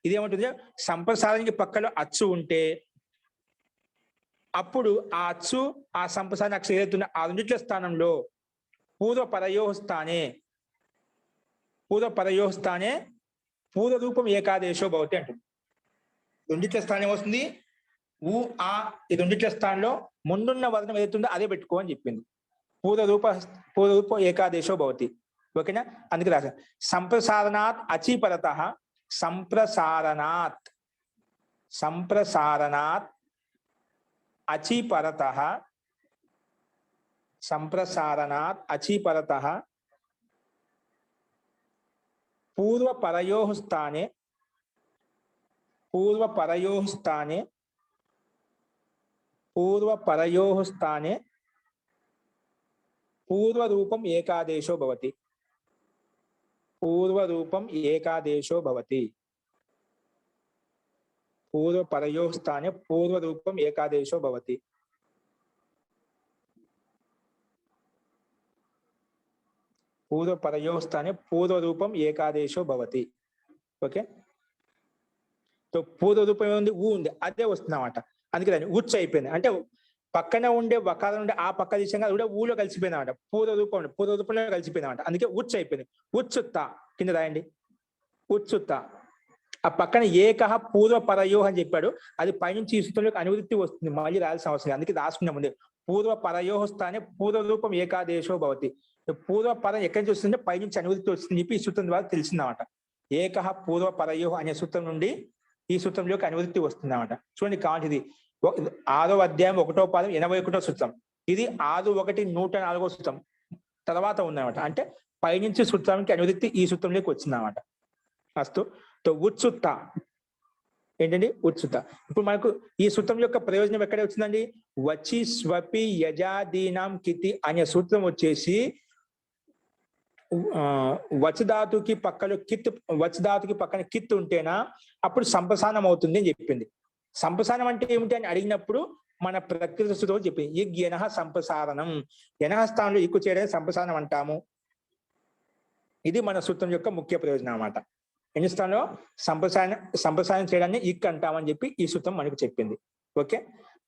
Speaker 1: ఇదేమంటుంది? సంప్రసారానికి పక్కలో అచ్చు ఉంటే అప్పుడు ఆ అచ్చు ఆ సంప్రసారణ అక్షరం ఏదైతే ఆ రెండిట్ల స్థానంలో పూర్వపరయోస్థానే పూర్వ రూపం ఏకాదేశో భవతి అంటుంది. రెండిట్ల స్థానం వస్తుంది ఊ ఆ, ఈ రెండిట్ల స్థానంలో ముందున్న వర్ణం ఏదైతుందో అదే పెట్టుకో అని చెప్పింది. పూర్వరూపం ఏకాదేశో భవతి. ఓకేనా? అందుకే రాసా సంప్రసారణాత్ అచీపరత సంప్రసారణాత్ అచీపరత సంప్రసారణాత్ అచీపరత పూర్వపరయోః స్థానే పూర్వరూపం ఏకాదేశో భవతి. పూర్వరూపం ఏకాదేశో భవతి. పూర్వపరయోః స్థానే పూర్వరూపం ఏకాదేశో భవతి. పూర్వపరయోః స్థానే పూర్వరూపం ఏకాదేశో భవతి. ఓకే, సో పూర్వరూపం ఏముంది? ఊ ఉంది, అదే వస్తుందన్నమాట. అందుకే దాన్ని ఉచ్చు అయిపోయింది. అంటే పక్కన ఉండే వకారం ఉండే ఆ పక్క దిశగా కూడా ఊలో కలిసిపోయింది అనమాట. పూర్వరూపంలో కలిసిపోయింది అనమాట. అందుకే ఉచ్చు అయిపోయింది. ఉచ్చుత్త కింద రాయండి. ఉచ్చుత్త ఆ పక్కన ఏకః పూర్వపరయోః అని చెప్పాడు, అది పైనుంచి ఈ సూత్రంలోకి అనువృత్తి వస్తుంది, మళ్ళీ రాయాల్సిన అవసరం. అందుకే రాసుకున్న ముందే పూర్వపరయోః స్థానే పూర్వరూపం ఏకాదేశో భవతి. పూర్వపరం ఎక్కడి నుంచి వస్తుందంటే పైనుంచి అనువృత్తి వస్తుంది చెప్పి ఈ సూత్రం ద్వారా తెలిసిందన్నమాట. ఏకః పూర్వపరయోః అనే సూత్రం నుండి ఈ సూత్రంలోకి అనువృత్తి వస్తుంది అన్నమాట. చూడండి, కాంటిది 6వ అధ్యాయం 1వ పాదం 81వ సూత్రం. ఇది 6-1-104వ సూత్రం తర్వాత ఉందన్నమాట. అంటే పైనుంచి సూత్రానికి అనువృత్తి ఈ సూత్రంలోకి వచ్చిందన్నమాట. అస్తు. ఉత్సుత్త ఏంటండి? ఉత్సుత్త. ఇప్పుడు మనకు ఈ సూత్రం యొక్క ప్రయోజనం ఎక్కడ వచ్చిందండి? వచి స్వపి యజాదీనాం కితి అనే సూత్రం వచ్చేసి వచధాతుకి పక్కన కిత్ ఉంటేనా అప్పుడు సంప్రసారణం అవుతుంది అని చెప్పింది. సంప్రసారణం అంటే ఏమిటి అని అడిగినప్పుడు మన ప్రకృతి సూత్రం చెప్పింది. యనః సంప్రసారణం, యనః స్థానంలో ఎక్కువ చేయడానికి సంప్రసారణం అంటాము. ఇది మన సూత్రం యొక్క ముఖ్య ప్రయోజనం అన్నమాట. ఎన్ని స్థానంలో సంప్రసారం చేయడాన్ని ఇక్ అంటామని చెప్పి ఈ సూత్రం మనకు చెప్పింది. ఓకే,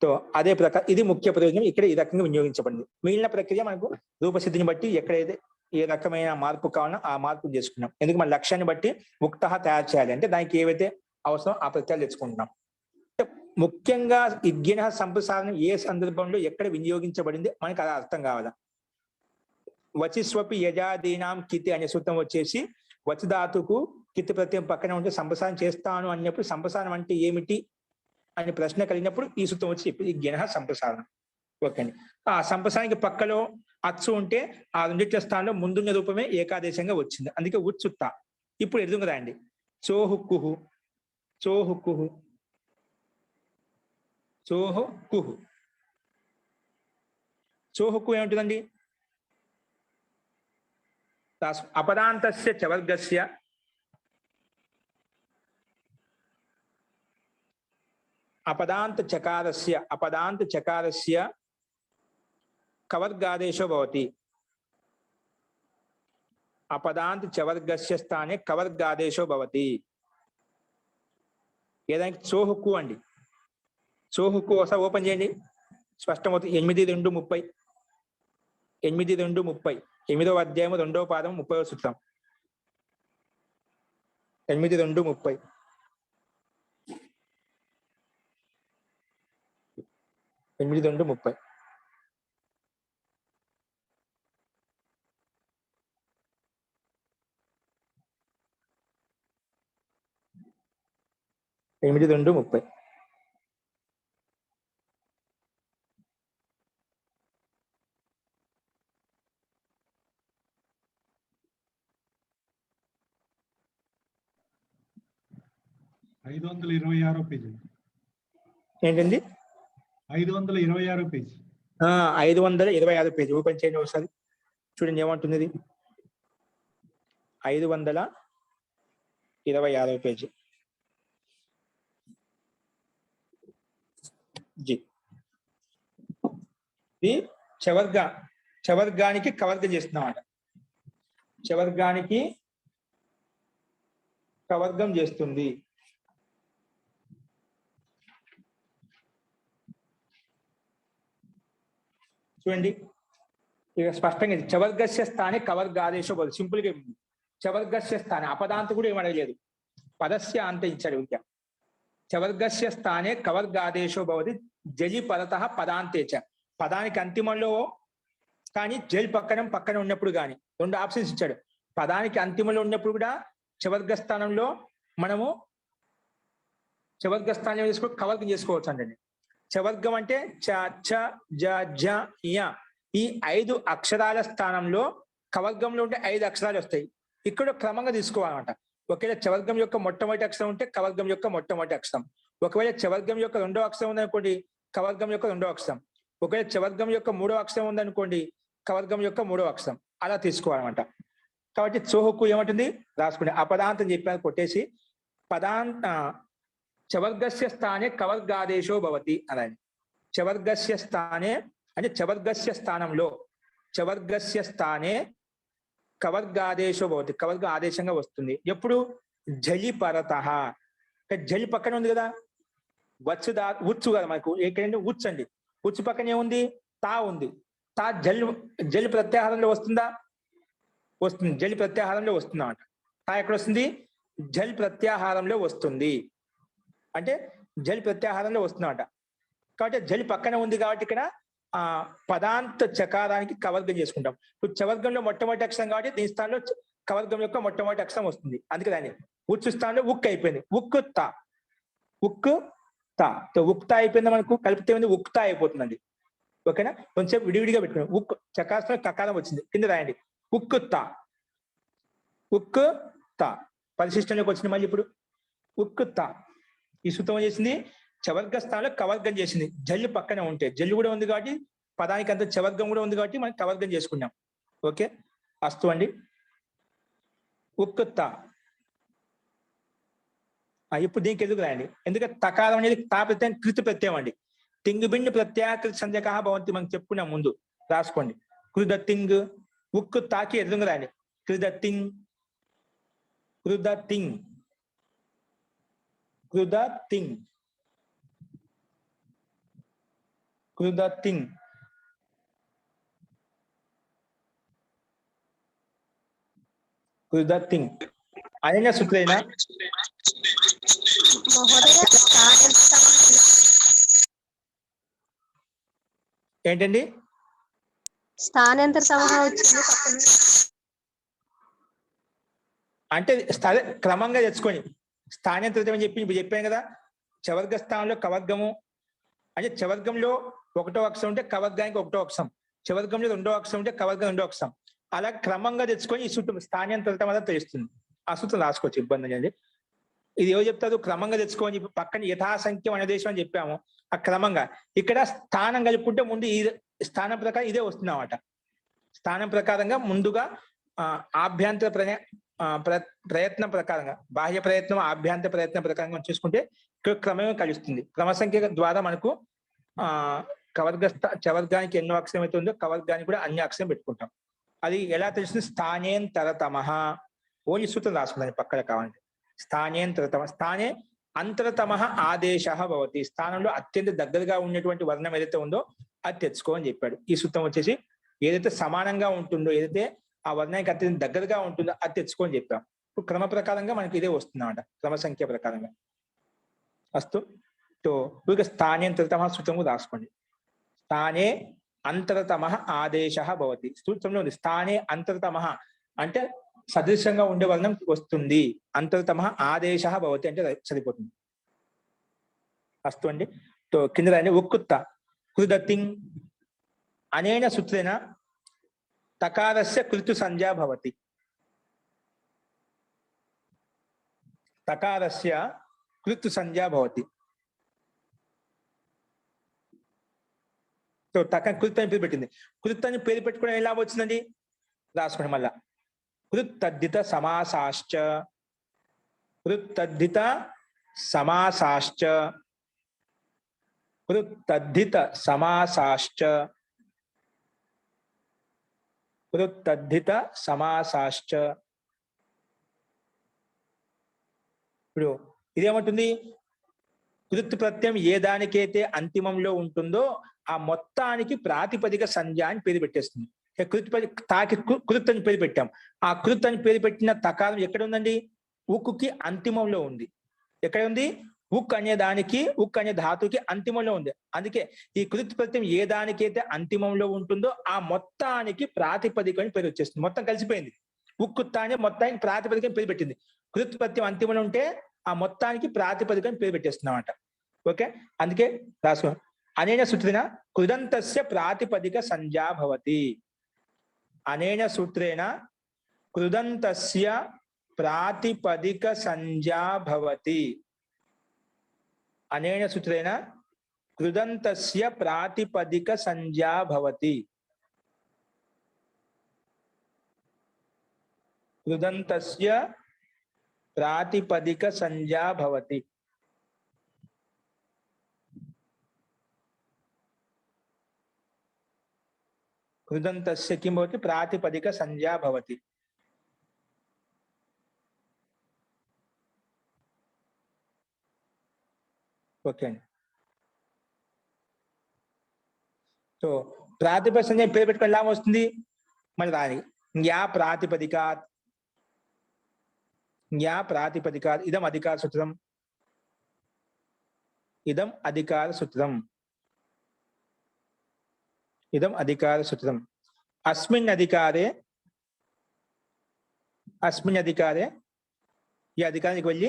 Speaker 1: సో అదే ప్రకారం ఇది ముఖ్య ప్రయోజనం ఇక్కడ ఈ రకంగా వినియోగించబడింది. మిగిలిన ప్రక్రియ మనకు రూపసిద్ధిని బట్టి ఎక్కడైతే ఏ రకమైన మార్పు కావాలన్నా ఆ మార్పు చేసుకున్నాం. ఎందుకు మన లక్ష్యాన్ని బట్టి ముక్తః తయారు చేయాలి అంటే దానికి ఏవైతే అవసరం ఆ ప్రత్యయాలు తెచ్చుకుంటున్నాం. ముఖ్యంగా ఇగ్గిన సంప్రసారణం ఏ సందర్భంలో ఎక్కడ వినియోగించబడింది మనకి అది అర్థం కావాలా. వచిస్వపి యజాదీనాం కితి అనే సూత్రం వచ్చేసి వచధాతుకు కితి ప్రత్యయం పక్కన ఉంటే సంప్రసారం చేస్తాను అన్నప్పుడు సంప్రసారం అంటే ఏమిటి అని ప్రశ్న కలిగినప్పుడు ఈ సూత్రం వచ్చి చెప్పి ఇగ్గిన సంప్రసారణం. ఓకే అండి. ఆ సంప్రసారానికి పక్కలో అచ్చు ఉంటే ఆ రెండిట్ల స్థానంలో ముందున్న రూపమే ఏకాదేశంగా వచ్చింది. అందుకే ఉత్సుత్త. ఇప్పుడు ఎదురుగా రాయండి. చోహుక్కుహు చోహుక్కుహు చోహుక్కుహు. చోహుక్కు ఏమిటిదండి? అపదాంతస్య చవర్గస్య అపదాంత చకారస్య కవర్గాదేశో భవతి. అపదాంత చవర్గస్య స్థానే కవర్గాదేశో భవతి. ఏదానికి? చోహుక్కు అండి. చోహుక్కు ఒకసారి ఓపెన్ చేయండి, స్పష్టమవుతుంది. 8-2-30 8-2-30 8వ అధ్యాయము 2వ పాదం 30వ సూత్రం. 8-2-30 8-2-30.
Speaker 4: 526 పేజీ.
Speaker 1: ఏంటండి?
Speaker 4: 526 పేజీ.
Speaker 1: 526 పేజీ ఓపెన్ చేయండి ఒకసారి, చూడండి ఏమంటుంది ఇది. 526 పేజీ జీ. ఇది చవర్గానికి కవర్గం చేస్తున్నామాట. చవర్గానికి కవర్గం చేస్తుంది. చూడండి ఇక స్పష్టంగా చవర్గస్య స్థానే కవర్గాదేశో బోధ. సింపుల్ గా చవర్గస్య స్థానే, అపదాంత కూడా ఏమడలేదు, పదస్య అంత ఇచ్చాడు విద్య. చవర్గస్య స్థానే కవర్గాదేశో భవతి జలి పరతః పదాంతేచ. పదానికి అంతిమంలో కానీ జల్ పక్కన ఉన్నప్పుడు కానీ రెండు ఆప్షన్స్ ఇచ్చాడు. పదానికి అంతిమంలో ఉన్నప్పుడు కూడా చవర్గ స్థానంలో మనము చవర్గ స్థానం చేసుకొని కవర్గం చేసుకోవచ్చు అండి. చవర్గం అంటే చ ఛ జ ఝ య, ఈ 5 అక్షరాల స్థానంలో కవర్గంలో ఉంటే 5 అక్షరాలు వస్తాయి. ఇక్కడ క్రమంగా తీసుకోవాలన్నమాట. ఒకవేళ చవర్గం యొక్క మొట్టమొదటి అక్షరం ఉంటే కవర్గం యొక్క మొట్టమొదటి అక్షరం. ఒకవేళ చవర్గం యొక్క రెండో అక్షరం ఉందనుకోండి, కవర్గం యొక్క రెండో అక్షరం. ఒకవేళ చవర్గం యొక్క మూడో అక్షరం ఉందనుకోండి, కవర్గం యొక్క మూడో అక్షరం. అలా తీసుకోవాలన్నమాట. కాబట్టి చోహకు ఏమంటుంది రాసుకోండి. అపదాంతం చెప్పాను కొట్టేసి చవర్గస్య స్థానే కవర్గాదేశో భవతి అనండి. చవర్గస్య స్థానే అంటే చవర్గస్య స్థానంలో, చవర్గస్య స్థానే కవర్గాదేశో భవతి, కవర్గ ఆదేశంగా వస్తుంది. ఎప్పుడు? జలి పరతః. జలి పక్కన ఉంది కదా, ఉచ్చు కదా మనకు. ఎక్కడంటే ఉచ్చు అండి. ఉచ్చు పక్కన ఏముంది? తా ఉంది. తా జలి ప్రత్యాహారంలో వస్తుందా? వస్తుంది. జలి ప్రత్యాహారంలో వస్తుంది అన్నమాట. తా ఎక్కడ వస్తుంది? జల్ ప్రత్యాహారంలో వస్తుంది. అంటే జలి ప్రత్యాహారంలో వస్తుందన్నమాట. కాబట్టి జలి పక్కన ఉంది కాబట్టి ఇక్కడ పదాంత చకారానికి కవర్గం చేసుకుంటాం. ఇప్పుడు చవర్గంలో మొట్టమొదటి అక్షరం కాబట్టి దీని స్థానంలో కవర్గం యొక్క మొట్టమొదటి అక్షరం వస్తుంది. అందుకే దాన్ని ఉచ్చు స్థానంలో ఉక్ అయిపోయింది. ఉక్కు తా, ఉక్కు తా. ఉక్త అయిపోయింది మనకు, కలిపితే ఉంది ఉక్త అయిపోతుందండి. ఓకేనా? కొంచెం విడివిడిగా పెట్టుకున్నాం. ఉక్ చకారం కకారం వచ్చింది, కింద రాయండి. ఉక్కు తా, ఉక్కు తా. పరిశిష్టంలోకి వచ్చింది మళ్ళీ ఇప్పుడు ఉక్కు తా. ఈ సూత్రం చేసింది చవర్గ స్థానంలో కవర్గం చేసింది. జల్లు పక్కన ఉంటే, జల్లు కూడా ఉంది కాబట్టి పదానికి అంత చవర్గం కూడా ఉంది కాబట్టి మనం కవర్గం చేసుకున్నాం. ఓకే, అస్తు అండి. ఉక్కుత్త. ఇప్పుడు దీనికి ఎదుగు రాయండి. ఎందుకంటే తకారం అనేది తా ప్రత్యయం కృతి ప్రత్యయం అండి. తింగ్ బిండ్ ప్రత్యాకృతి సంజక భవంతి మనం చెప్పుకున్నాం ముందు, రాసుకోండి. కృద తింగ్, ఉక్కు తాకి ఎదుగు రాయండి. కృద తింగ్, కృద తింగ్, కృద తింగ్, కృద తింగ్. కృద తింగ్ అనన్య సూత్రేనా? ఏంటండి?
Speaker 5: స్థానాంతర సమూహం వచ్చింది
Speaker 1: అంటే క్రమంగా తెచ్చుకొని స్థానాంతరితం అని చెప్పి ఇప్పుడు చెప్పాను కదా. చవర్గ స్థానంలో కవర్గము అంటే చవర్గంలో ఒకటో అక్షరం ఉంటే కవర్గానికి ఒకటో అక్షరం, చవర్గంలో రెండో అక్షరం ఉంటే కవర్గం రెండో అక్షరం. అలా క్రమంగా తెచ్చుకొని ఈ సూత్రం స్థానాంతరితం అనేది తెలుస్తుంది. ఆ సూత్రం రాసుకోవచ్చు, ఇబ్బంది అనేది. ఇది ఎవరు చెప్తారు? క్రమంగా తెచ్చుకోని చెప్పి పక్కన యథాసంఖ్యం అనదేశం అని చెప్పాము. ఆ క్రమంగా ఇక్కడ స్థానం కలుపుకుంటే ముందు ఈ స్థానం ప్రకారం ఇదే వస్తుంది అన్నమాట. స్థానం ప్రకారంగా ముందుగా ఆభ్యంతర ప్రయత్నం ప్రకారంగా, బాహ్య ప్రయత్నం ఆభ్యంతర ప్రయత్నం ప్రకారంగా చూసుకుంటే ఇక్కడ క్రమమే కలుస్తుంది. క్రమ సంఖ్య ద్వారా మనకు చవర్గానికి ఎన్నో అక్షరం అయితే ఉందో కవర్గానికి కూడా అన్ని అక్షరం పెట్టుకుంటాం. అది ఎలా తెలుస్తుంది? స్థానేంతరతమః. ఓన్లీ సూత్రం రాసుకుందాం పక్కన కావాలంటే. స్థానేంతరతమ, స్థానే అంతరతమః ఆదేశః భవతి. స్థానంలో అత్యంత దగ్గరగా ఉన్నటువంటి వర్ణం ఏదైతే ఉందో అది తెచ్చుకో అని చెప్పాడు. ఈ సూత్రం వచ్చేసి ఏదైతే సమానంగా ఉంటుందో, ఏదైతే ఆ వర్ణానికి అత్యంత దగ్గరగా ఉంటుందో అది తెచ్చుకో అని చెప్పాం. ఇప్పుడు క్రమ ప్రకారంగా మనకి ఇదే వస్తుంది అన్నమాట, క్రమ సంఖ్య ప్రకారంగా. అస్తు. ఇక స్థానేంతరతమః సూత్రము రాసుకోండి. స్థానే అంతరతమః ఆదేశః భవతి. సూత్రంలో ఉంది స్థానే అంతరతమః అంటే సదృశంగా ఉండే వర్ణం వస్తుంది. అంతరతమః ఆదేశః భవతి అంటే సరిపోతుంది. అస్తు అండి. కింద రాయండి. ఉక్కుత్త కృదతింగ్ అనేన సూత్రేణ తకారస్య కృతు సంజ్ఞా భవతి. తకారస్య కృత్ సంజ్ఞా భవతి. సో టక్కన కృత్ అని పేరు పెట్టింది. కృత్ అని పేరు పెట్టుకోవడం ఎలా వచ్చిందండి? రాసుకోండి మళ్ళా. కృత్తద్ధిత సమాసాశ్చ, కృత్తద్ధిత సమాసాశ్చ, కృత్తద్ధిత సమాసాశ్చ, కృత్తద్ధిత సమాసాశ్చ. ఇప్పుడు ఇదేమంటుంది? కృత్ ప్రత్యయం ఏ దానికైతే అంతిమంలో ఉంటుందో ఆ మొత్తానికి ప్రాతిపదిక సంజ్ఞ అని పేరు పెట్టేస్తుంది. తాకి కృత్ అని పేరు పెట్టాం. ఆ కృత్ అని పేరు పెట్టిన తకారం ఎక్కడ ఉందండి? ఉక్కుకి అంతిమంలో ఉంది. ఎక్కడ ఉంది? ఉక్ అనే దానికి, ఉక్ అనే ధాతుకి అంతిమంలో ఉంది. అందుకే ఈ కృత్ ప్రత్యయం ఏ దానికైతే అంతిమంలో ఉంటుందో ఆ మొత్తానికి ప్రాతిపదిక అని పేరు వచ్చేస్తుంది. మొత్తం కలిసిపోయింది. ఉక్కుత్త అనే మొత్తానికి ప్రాతిపదిక అని పేరు పెట్టింది. కృత్ ప్రత్యయం అంతిమంలో ఉంటే ఆ మొత్తానికి ప్రాతిపదిక అని పేరు పెట్టేస్తున్నామాట. ఓకే, అందుకే రాసుకో. అనేన సూత్రేణ కృదంతస్య ప్రాతిపదిక సంజ్ఞా భవతి. అనేన సూత్రేణ కృదంతస్య ప్రాతిపదిక సంజ్ఞా భవతి. అనేన సూత్రేణ కృదంతస్య ప్రాతిపదిక సంజ్ఞా భవతి. కృదంతస్య ప్రాతిపదిక సంజ్ఞా భవతి. కృదంతస్య కిం భవతి? ప్రాతిపదిక సంజ్ఞా భవతి. ఓకే అండి. సో ప్రాతిపదిక సంజ్ఞ పేరు పెట్టుకుని ఎలా వస్తుంది? మన దాని జ్ఞా ప్రాతిపదికాత్, జ్ఞా ప్రాతిపదికాత్ ఇదం అధికార సూత్రం, ఇదం అధికార సూత్రం, ఇదం అధికార సూత్రం. అస్మిన్ అధికారే, అస్మిన్ అధికారే, ఈ అధికారానికి వెళ్ళి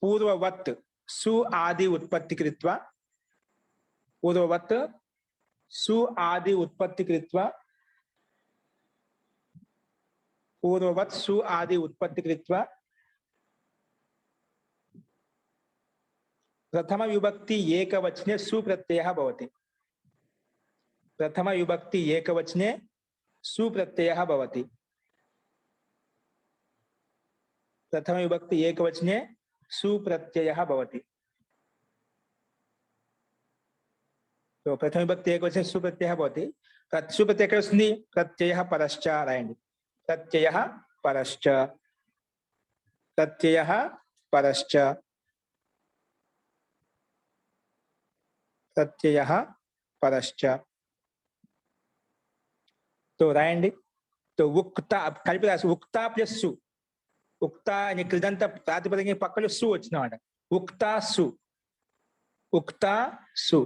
Speaker 1: పూర్వవత్ సు ఆది ఉత్పత్తి కృత్వా, పూర్వవత్ సు ఆది ఉత్పత్తి కృత్వా, పూర్వవత్ సు ఆది ఉత్పత్తి కృత్వా ప్రథమ విభక్తి ఏకవచనే సుప్రత్యయః భవతి. ప్రథమ విభక్తి ఏకవచనే సుప్రత్యయః భవతి. ప్రథమ విభక్తి ఏకవచనే సుప్రత్యయః భవతి. సో ప్రథమ విభక్తి ఏకవచనే సుప్రత్యయః భవతి. సుప్రత్యయ ఎక్కడ వస్తుంది? ప్రత్యయః పరశ్చ రాయండి. ప్రత్యయః పరశ్చ, ప్రత్యయః పరశ్చ, ప్రత్యయః పరశ్చ. तो राయండి. तो ఉక్త కలిపి రాసి ఉక్త ప్లస్ సు. ఉక్త అనే కృదంత ప్రాతిపదిక పక్కలో సు వచ్చినమాట. ఉక్త సు, ఉక్త సు.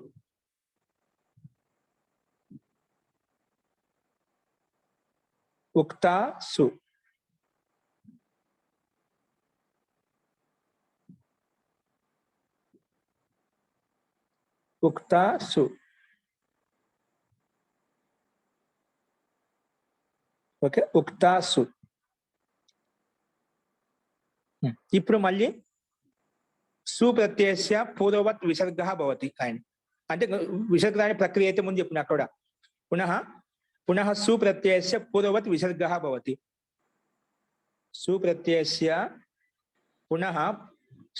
Speaker 1: ఉక్త సు. ఉక్త సు. ఓకే, ఉక్తాసు. ఇప్పుడు మళ్ళీ సుప్రత్యయస్య పూర్వవత్ విసర్గః భవతి ఆయన. అంటే విసర్గ ప్రక్రియ అయితే ముందు చెప్పిన అక్కడ పునః పునః సుప్రత్యయస్య పూర్వవత్ విసర్గః భవతి. సుప్రత్యయస్య పునః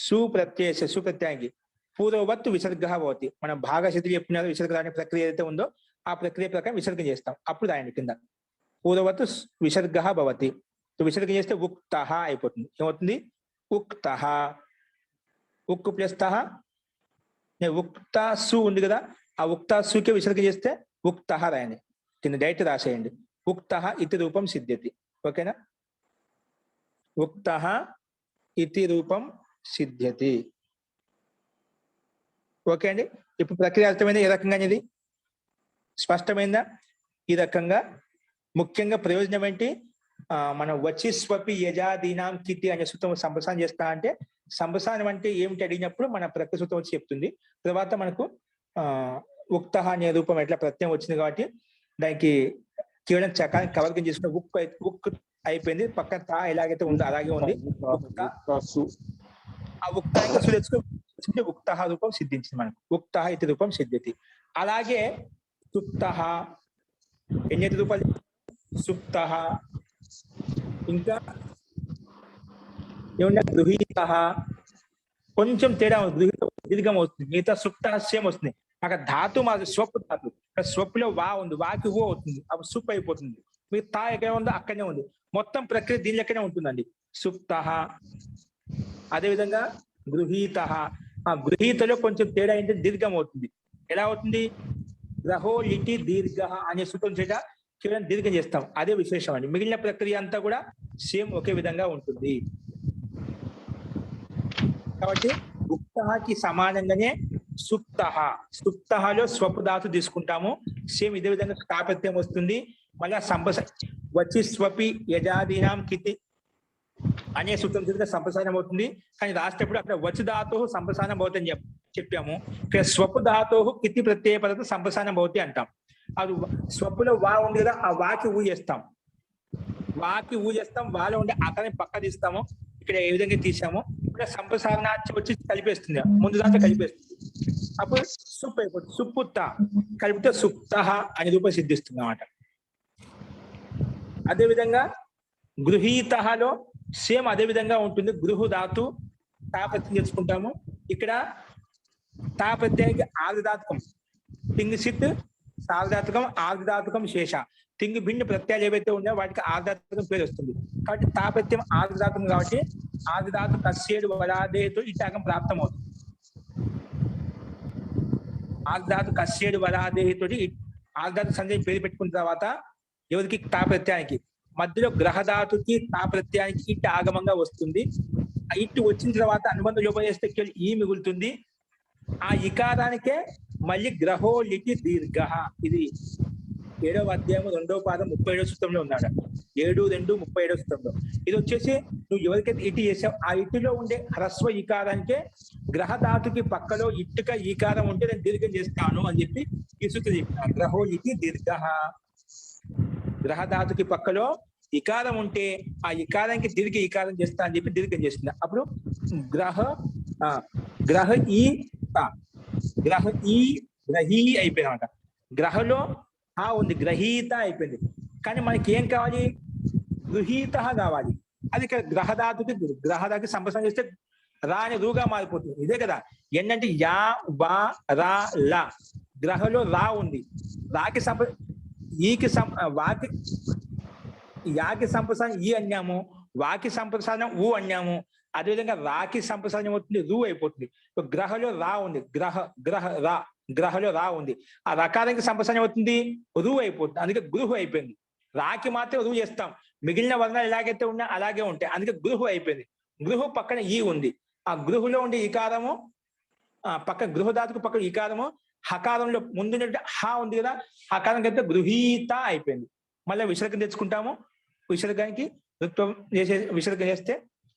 Speaker 1: సుప్రత్యయస్య సుప్రత్యయానికి పూర్వవత్ విసర్గః భవతి. మనం భాగశతులు చెప్పినారు విసర్గ ప్రక్రియ ఏదైతే ఉందో ఆ ప్రక్రియ ప్రకారం విసర్గం చేస్తాం. అప్పుడు రాయండి కింద పూర్వవత్ విసర్గః భవతి. విసర్గం చేస్తే ఉక్తః అయిపోతుంది. ఏమవుతుంది? ఉక్తః. ఉక్ ప్లస్ తః. ఉక్త సు ఉంది కదా, ఆ ఉక్త సుకే విసర్గం చేస్తే ఉక్తః రాయండి. కింద డైరెక్ట్ రాసేయండి. ఉక్తః ఇతి రూపం సిద్ధ్యతి. ఓకేనా? ఉక్తః ఇతి రూపం సిద్ధ్యతి. ఓకే అండి. ఇప్పుడు ప్రక్రియ అర్థమైందా? ఏ రకంగా అనేది స్పష్టమైందా? ఈ రకంగా ముఖ్యంగా ప్రయోజనం ఏంటి? మనం వచ్చి స్వపి యజాదీనాం కితి అనే సూత్రం సంప్రసారం చేస్తా అంటే సంప్రసారం అంటే ఏమిటి అడిగినప్పుడు మన ప్రకృతి సూత్రం వచ్చి చెప్తుంది. తర్వాత మనకు ఉక్త అనే రూపం ఎట్లా ప్రత్యయం వచ్చింది కాబట్టి దానికి కేవలం చకానికి కవర్గం చేసుకున్న ఉక్ అయిపోయింది. పక్కన తా ఎలాగైతే ఉందో అలాగే ఉంది. ఆ ఉక్తానికి సు తెచ్చుకుంటే ఉక్త రూపం సిద్ధించింది మనకు. ఉక్త ఇతి రూపం సిద్ధ్యతి. అలాగే సుప్త ఎన్ని రూపాయలు? సుప్త, ఇంకా ఏమన్నా గృహీత, కొంచెం తేడా గృహీత దీర్ఘం వస్తుంది, మిగతా సుప్త సేమ్ వస్తుంది. అక్కడ ధాతు మాది స్వప్పు ధాతు, స్వప్పులో వా ఉంది, వాకి ఓ అవుతుంది, అప్పుడు సుప్ అయిపోతుంది. మీకు తా ఎక్కడ ఉందో అక్కడనే ఉంది. మొత్తం ప్రక్రియ దీని లెక్కనే ఉంటుందండి. సుప్త, అదేవిధంగా గృహీత. ఆ గృహీతలో కొంచెం తేడా ఏంటంటే దీర్ఘం అవుతుంది. ఎలా అవుతుంది? గ్రహో లిటి దీర్ఘ అనే సూత్రం చేత కేవలం దీర్ఘం చేస్తాం, అదే విశేషం అండి. మిగిలిన ప్రక్రియ అంతా కూడా సేమ్ ఒకే విధంగా ఉంటుంది. కాబట్టి ఉక్తకి సమానంగానే సుప్త. సుప్తలో స్వపు ధాతు తీసుకుంటాము, సేమ్ ఇదే విధంగా తాపత్యం వస్తుంది. మళ్ళా వచ్చి స్వపి యజాదీనాం కితి అనే సూత్రం చేత సంప్రసారం అవుతుంది. కానీ రాసేటప్పుడు అక్కడ వచ్చి ధాతు సంప్రసారం అవుతుందని చెప్పాము. ఇక్కడ స్వపు ధాతు కితి ప్రత్యయ పదత సంప్రసారం అవుతాయి అంటాం. అది స్వపులో వా ఉంది కదా, ఆ వాకి ఊ చేస్తాం, వాకి ఊ చేస్తాం, వాలో ఉండే అతని పక్క తీస్తాము. ఇక్కడ ఏ విధంగా తీసాము, ఇక్కడ సంప్రసారణాచి వచ్చి కలిపేస్తుంది, ముందు దాంట్లో కలిపేస్తుంది. అప్పుడు సుప్ అయిపోతుంది. సుప్పుత్త కలిపితే సుప్త అనే రూపం సిద్ధిస్తుంది అన్నమాట. అదేవిధంగా గృహీతలో సేమ్ అదే విధంగా ఉంటుంది. గృహు ధాతు తాపత్యం చేసుకుంటాము. ఇక్కడ తాపత్యానికి ఆర్ధాత్మకం తింగిసిత్ సార్ధాత్మకం, ఆర్ధాత్మకం శేష. తింగి భిన్న ప్రత్యయాలు ఏవైతే ఉన్నాయో వాటికి ఆర్ధాత్మకం పేరు వస్తుంది. కాబట్టి తాపత్యం ఆర్ధాత్మకం కాబట్టి ఆర్ధాతు కస్యేడు వరాదేతో ఇటాకం ప్రాప్తం అవుతుంది. ఆర్ధాతు కస్యేడు వరాదేతోటి ఆర్ధాతు సంజయ్ పేరు పెట్టుకున్న తర్వాత ఎవరికి? తాప్రత్యానికి. మధ్యలో గ్రహధాతుకి తాప్రత్యానికి ఇట్ ఆగమంగా వస్తుంది. ఆ ఇట్టు వచ్చిన తర్వాత అనుబంధ లోపం చేస్తే ఈ మిగులుతుంది. ఆ ఇకారానికే మళ్ళీ గ్రహో లిటి దీర్ఘ. ఇది 7వ అధ్యాయం 2వ పాదం 37వ సూత్రంలో ఉన్నాడు. 7-2-37వ సూత్రంలో. ఇది వచ్చేసి నువ్వు ఎవరికైతే ఇటు చేసావు ఆ ఇటులో ఉండే హ్రస్వ ఈకారానికే గ్రహధాతుకి పక్కలో ఇట్టుక ఈకారం ఉంటే నేను దీర్ఘం చేస్తాను అని చెప్పి ఈ సూత్రం చెప్పిన. గ్రహో లిటి దీర్ఘ. గ్రహధాతుకి పక్కలో ఇకారం ఉంటే ఆ ఇకారానికి దీర్ఘ ఈకారం చేస్తా అని చెప్పి దీర్ఘం చేస్తుంది. అప్పుడు గ్రహ ఈ గ్రహీ అయిపోయిందన్నమాట. గ్రహలో ఆ ఉంది, గ్రహీత అయిపోయింది. కానీ మనకి ఏం కావాలి? గృహీత కావాలి. అది ఇక్కడ గ్రహధాతుకి సంప్రసారం చేస్తే రా అని రూగా మారిపోతుంది. ఇదే కదా ఏంటంటే యా వా రా లా. గ్రహలో రా ఉంది, రాకి వాకి యాకి సంప్రసారం ఈ అన్యాము, వాకి సంప్రసారం ఊ అన్యాము. అదేవిధంగా రాకి సంప్రసారం అవుతుంది, రూ అయిపోతుంది. గ్రహలో రా ఉంది, గ్రహలో రా ఉంది, ఆ రకారానికి సంప్రసారం అవుతుంది, రూ అయిపోతుంది. అందుకే గృహు అయిపోయింది. రాకి మాత్రం రూ చేస్తాం, మిగిలిన వర్ణాలు ఎలాగైతే ఉన్నా అలాగే ఉంటాయి. అందుకే గృహు అయిపోయింది. గృహు పక్కన ఈ ఉంది, ఆ గృహులో ఉండే ఈకారము పక్క గృహధాతుకు పక్కన ఈకారము, హకారంలో ముందు హా ఉంది కదా, హకారం కంటే గృహీత అయిపోయింది. మళ్ళీ విసర్గం తెచ్చుకుంటాము. విసర్గానికి విసర్గం చేస్తే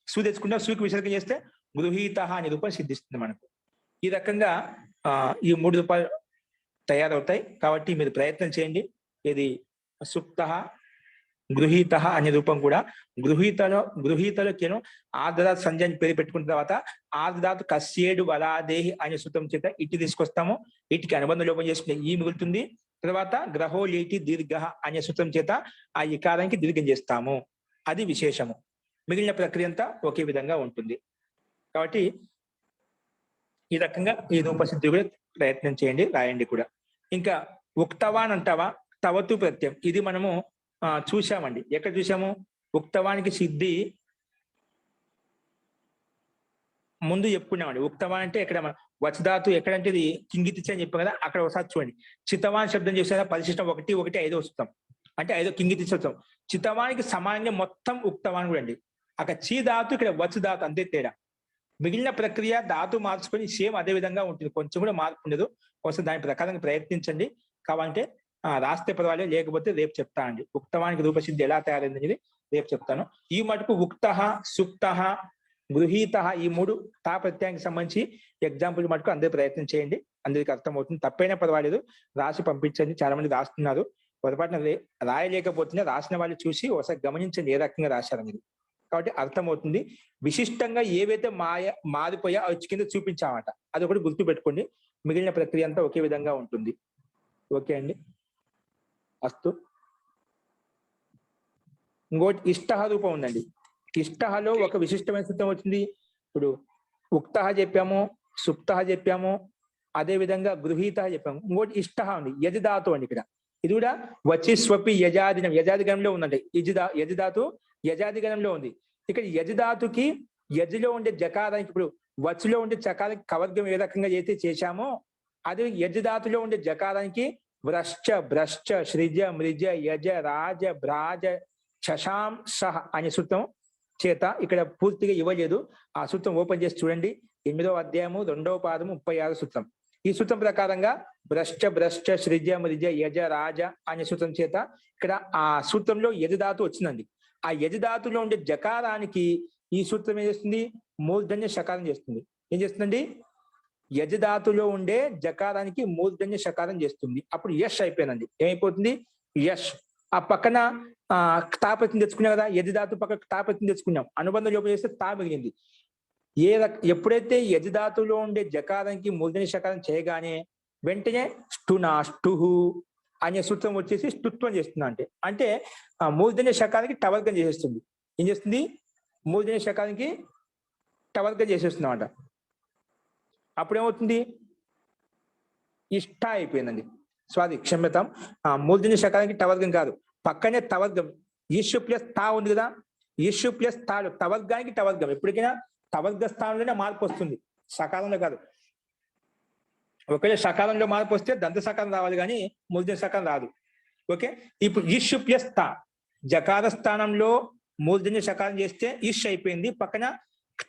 Speaker 1: సు తెచ్చుకుంటాం, సుకి విసర్గం చేస్తే గృహీత అనే రూపం సిద్ధిస్తుంది మనకు. ఈ రకంగా ఈ 3 రూపాయలు తయారవుతాయి. కాబట్టి మీరు ప్రయత్నం చేయండి. ఇది సుప్త గృహీత అనే రూపం కూడా గృహీతలోకేను ఆర్ధధాతు సంజయ్ పేరు పెట్టుకున్న తర్వాత ఆర్ధధాతు కస్యేడు వలాదేహి అనే సూత్రం చేత ఇటు తీసుకొస్తాము. ఇటుకి అనుబంధ లోపం చేసుకునే ఈ మిగులుతుంది. తర్వాత గ్రహో లీటి దీర్ఘ అనే సూత్రం చేత ఆ ఇకారానికి దీర్ఘం చేస్తాము. అది విశేషము. మిగిలిన ప్రక్రియ అంతా ఒకే విధంగా ఉంటుంది. కాబట్టి ఈ రకంగా ఈ రూపసిద్ధి కూడా ప్రయత్నం చేయండి, రాయండి కూడా. ఇంకా ఉక్తవాన్ అంటావా, తవతు ప్రత్యయం, ఇది మనము చూసామండి. ఎక్కడ చూసాము? ఉక్తవానికి సిద్ధి ముందు చెప్పుకున్నామండి. ఉక్తవాన్ అంటే ఎక్కడ వచధాతు ఎక్కడంటే ఇది కింగితిచ్చ అని చెప్పాం కదా, అక్కడ ఒకసారి చూడండి. చిత్తవాన్ శబ్దం చేసారా, పరిశిష్టం 1-1-5 వస్తాం, అంటే 5 కింగితిచ్చ వస్తాం. చిత్తవానికి సమానంగా మొత్తం ఉక్తవాన్ కూడా అండి. అక్కడ చీ ధాతు, ఇక్కడ వచ్ ధాతు, అంతే తేడా. మిగిలిన ప్రక్రియ ధాతు మార్చుకొని సేమ్ అదే విధంగా ఉంటుంది, కొంచెం కూడా మార్పు ఉండదు. ఒకసారి దాని ప్రకారంగా ప్రయత్నించండి. కావాలంటే రాస్తే పర్వాలేదు, లేకపోతే రేపు చెప్తా అండి. ఉక్తవానికి రూపసిద్ధి ఎలా తయారైంది అనేది రేపు చెప్తాను. ఈ మటుకు ఉక్త, సుప్త, గృహీత ఈ 3 తా ప్రత్యయానికి సంబంధించి ఎగ్జాంపుల్ మటుకు అందరూ ప్రయత్నం చేయండి. అందరికి అర్థమవుతుంది. తప్పైనా పర్వాలేదు, రాసి పంపించండి. చాలా మంది రాస్తున్నారు. పొరపాటున రాయలేకపోతున్నా రాసిన వాళ్ళు చూసి ఒకసారి గమనించండి ఏ రకంగా రాశారు మీరు. కాబట్టి అర్థమవుతుంది. విశిష్టంగా ఏవైతే మారిపోయా అవి కింద చూపించామట, అది ఒకటి గుర్తు పెట్టుకోండి. మిగిలిన ప్రక్రియ అంతా ఒకే విధంగా ఉంటుంది. ఓకే అండి, అస్తు. ఇంకోటి ఇష్టహ రూపం ఉందండి. ఇష్టహలో ఒక విశిష్టమైన సూత్రం వచ్చింది. ఇప్పుడు ఉక్త చెప్పాము, సుప్త చెప్పాము, అదే విధంగా గృహీత చెప్పాము. ఇంకోటి ఇష్టహ ఉంది, యజిధాతు అండి. ఇక్కడ ఇది కూడా వచ్చి స్వపి యజాదినం, యజాదిగణంలో ఉందండి. యజిధాతు యజాదిగణంలో ఉంది. ఇక్కడ యజిధాతుకి యజిలో ఉండే జకారానికి, ఇప్పుడు వచ్చులో ఉండే చకారానికి కవర్గం ఏ రకంగా అయితే చేశామో, అది యజిధాతులో ఉండే జకారానికి వ్రశ్చ భ్రశ్చ సృజ మృజ యజ రాజ భ్రాజ శశాం సహ అనే సూత్రం చేత ఇక్కడ పూర్తిగా ఇవ్వలేదు. ఆ సూత్రం ఓపెన్ చేసి చూడండి. 8వ అధ్యాయము 2వ పాదము 36 సూత్రం. ఈ సూత్రం ప్రకారంగా భ్రశ్చ భ్రశ్చ సృజ మృజ యజ రాజ అనే సూత్రం చేత ఇక్కడ ఆ సూత్రంలో యజిధాతు వచ్చిందండి. ఆ యజిధాతులో ఉండే జకారానికి ఈ సూత్రం ఏం చేస్తుంది? మూర్ధన్య శకారం చేస్తుంది. ఏం చేస్తుందండి? యజిధాతులో ఉండే జకారానికి మూర్ధన్య శకారం చేస్తుంది. అప్పుడు యష్ అయిపోయిందండి. ఏమైపోతుంది? యష్. ఆ పక్కన తాపత్యం తెచ్చుకున్నాం కదా, యజిధాతు పక్కన తాపత్యం తెచ్చుకున్నాం, అనుబంధం లోపల చేస్తే తా మిగిలింది. ఎప్పుడైతే యజిధాతులో ఉండే జకారానికి మూర్ధన్య శకారం చేయగానే వెంటనే స్టునా స్టుహు అనే సూత్రం వచ్చేసి స్టుత్వం చేస్తుంది. అంటే మూర్ధన్య శకానికి టవర్గం చేసేస్తుంది. ఏం చేస్తుంది? మూర్ధన్య శకానికి టవర్గం చేసేస్తుంది అన్నమాట. అప్పుడేమవుతుంది? ఇష్ట అయిపోయిందండి. క్షమ్యతం. మూర్ధన్య శకానికి టవర్గం కాదు, పక్కనే తవర్గం. ఈషు ప్లస్ తా ఉంది కదా, ఈషు ప్లస్ తాలు తవర్గానికి టవర్గం. ఎప్పటికైనా తవర్గ స్థానంలోనే మార్పు వస్తుంది, సకాలంలో కాదు. ఒకవేళ సకాలంలో మార్పు వస్తే దంత సకాలం రావాలి, కానీ మూర్ధన్య సకాలం రాదు. ఓకే, ఇప్పుడు ఈషు ప్లస్ తా జకార స్థానంలో మూర్ధన్య సకాలం చేస్తే ఈష్ అయిపోయింది, పక్కన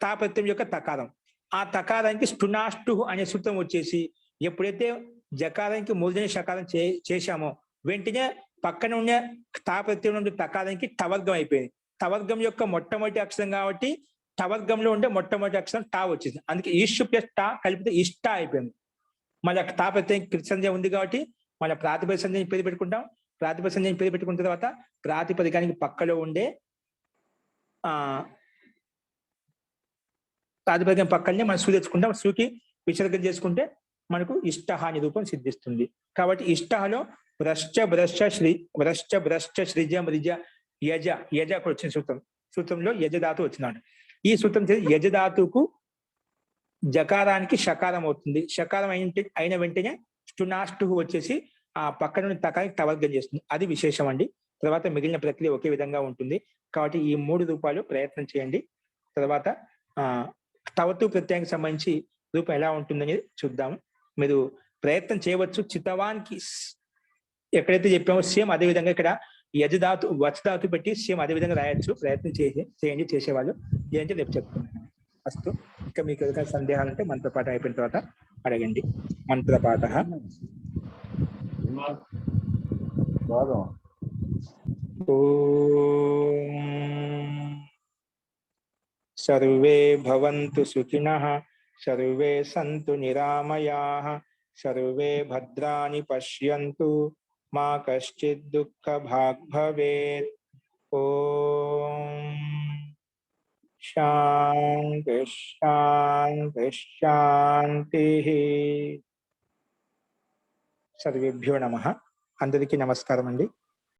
Speaker 1: తా ప్రత్యయం యొక్క తకారం. ఆ తకారానికి స్టునాష్టు అనే సూత్రం వచ్చేసి ఎప్పుడైతే జకారానికి మూర్ధన్య సకారం చేశామో వెంటనే పక్కన ఉన్న తా ప్రత్యయం నుండి తకారానికి టవర్గం అయిపోయింది. టవర్గం యొక్క మొట్టమొదటి అక్షరం కాబట్టి టవర్గంలో ఉండే మొట్టమొదటి అక్షరం టా వచ్చింది. అందుకే ఈషు ప్లస్ టా కలిపితే ఇష్ట అయిపోయింది. మళ్ళీ తా ప్రత్యయం కృతి సంధ్య ఉంది కాబట్టి మళ్ళీ ప్రాతిపదిక సంధ్యని పేరు పెట్టుకుంటాం. ప్రాతిపదిక సంధ్యని పేరు పెట్టుకున్న తర్వాత ప్రాతిపదికానికి పక్కలో ఉండే ప్రాతిపదికం పక్కనే మనం సూ తెచ్చుకుంటాం. సూకి విసర్గం చేసుకుంటే మనకు ఇష్టహ అనే రూపం సిద్ధిస్తుంది. కాబట్టి ఇష్టహలో వ్రశ్చ భ్రశ్చ సృజ మృజ యజ యజ కూడా వచ్చిన సూత్రంలో యజధాతు వచ్చినాడు. ఈ సూత్రం యజధాతుకు జకారానికి షకారం అవుతుంది. షకారం అయిన వెంటనే స్టునాష్టు వచ్చేసి ఆ పక్క నుండి తకానికి టవర్గం చేస్తుంది. అది విశేషం అండి. తర్వాత మిగిలిన ప్రక్రియ ఒకే విధంగా ఉంటుంది. కాబట్టి ఈ 3 రూపాలు ప్రయత్నం చేయండి. తర్వాత తవతు ప్రత్యయానికి సంబంధించి రూపం ఎలా ఉంటుందనేది చూద్దాము. మీరు ప్రయత్నం చేయవచ్చు. చిత్తవానికి ఎక్కడైతే చెప్పామో సేమ్ అదే విధంగా ఇక్కడ యజధాతు వచధాతు పెట్టి సేమ్ అదే విధంగా రాయొచ్చు. ప్రయత్నం చేయండి చేసేవాళ్ళు. ఏంటంటే రేపు చెప్తున్నాను. అస్తు. ఇంకా మీకు ఏదైనా సందేహాలు ఉంటే మంత్రపాఠం అయిపోయిన తర్వాత అడగండి. మంత్రపాఠ సర్వే భవంతు సుఖినః, సర్వే సంతు నిరామయాః, సర్వే భద్రాణి పశ్యంతు, మా కశ్చిద్ దుఃఖ భాగ్ భవేత్. ఓం శాంతి శాంతి శాంతి. సర్వేభ్యో నమః. అందరికీ నమస్కారం అండి.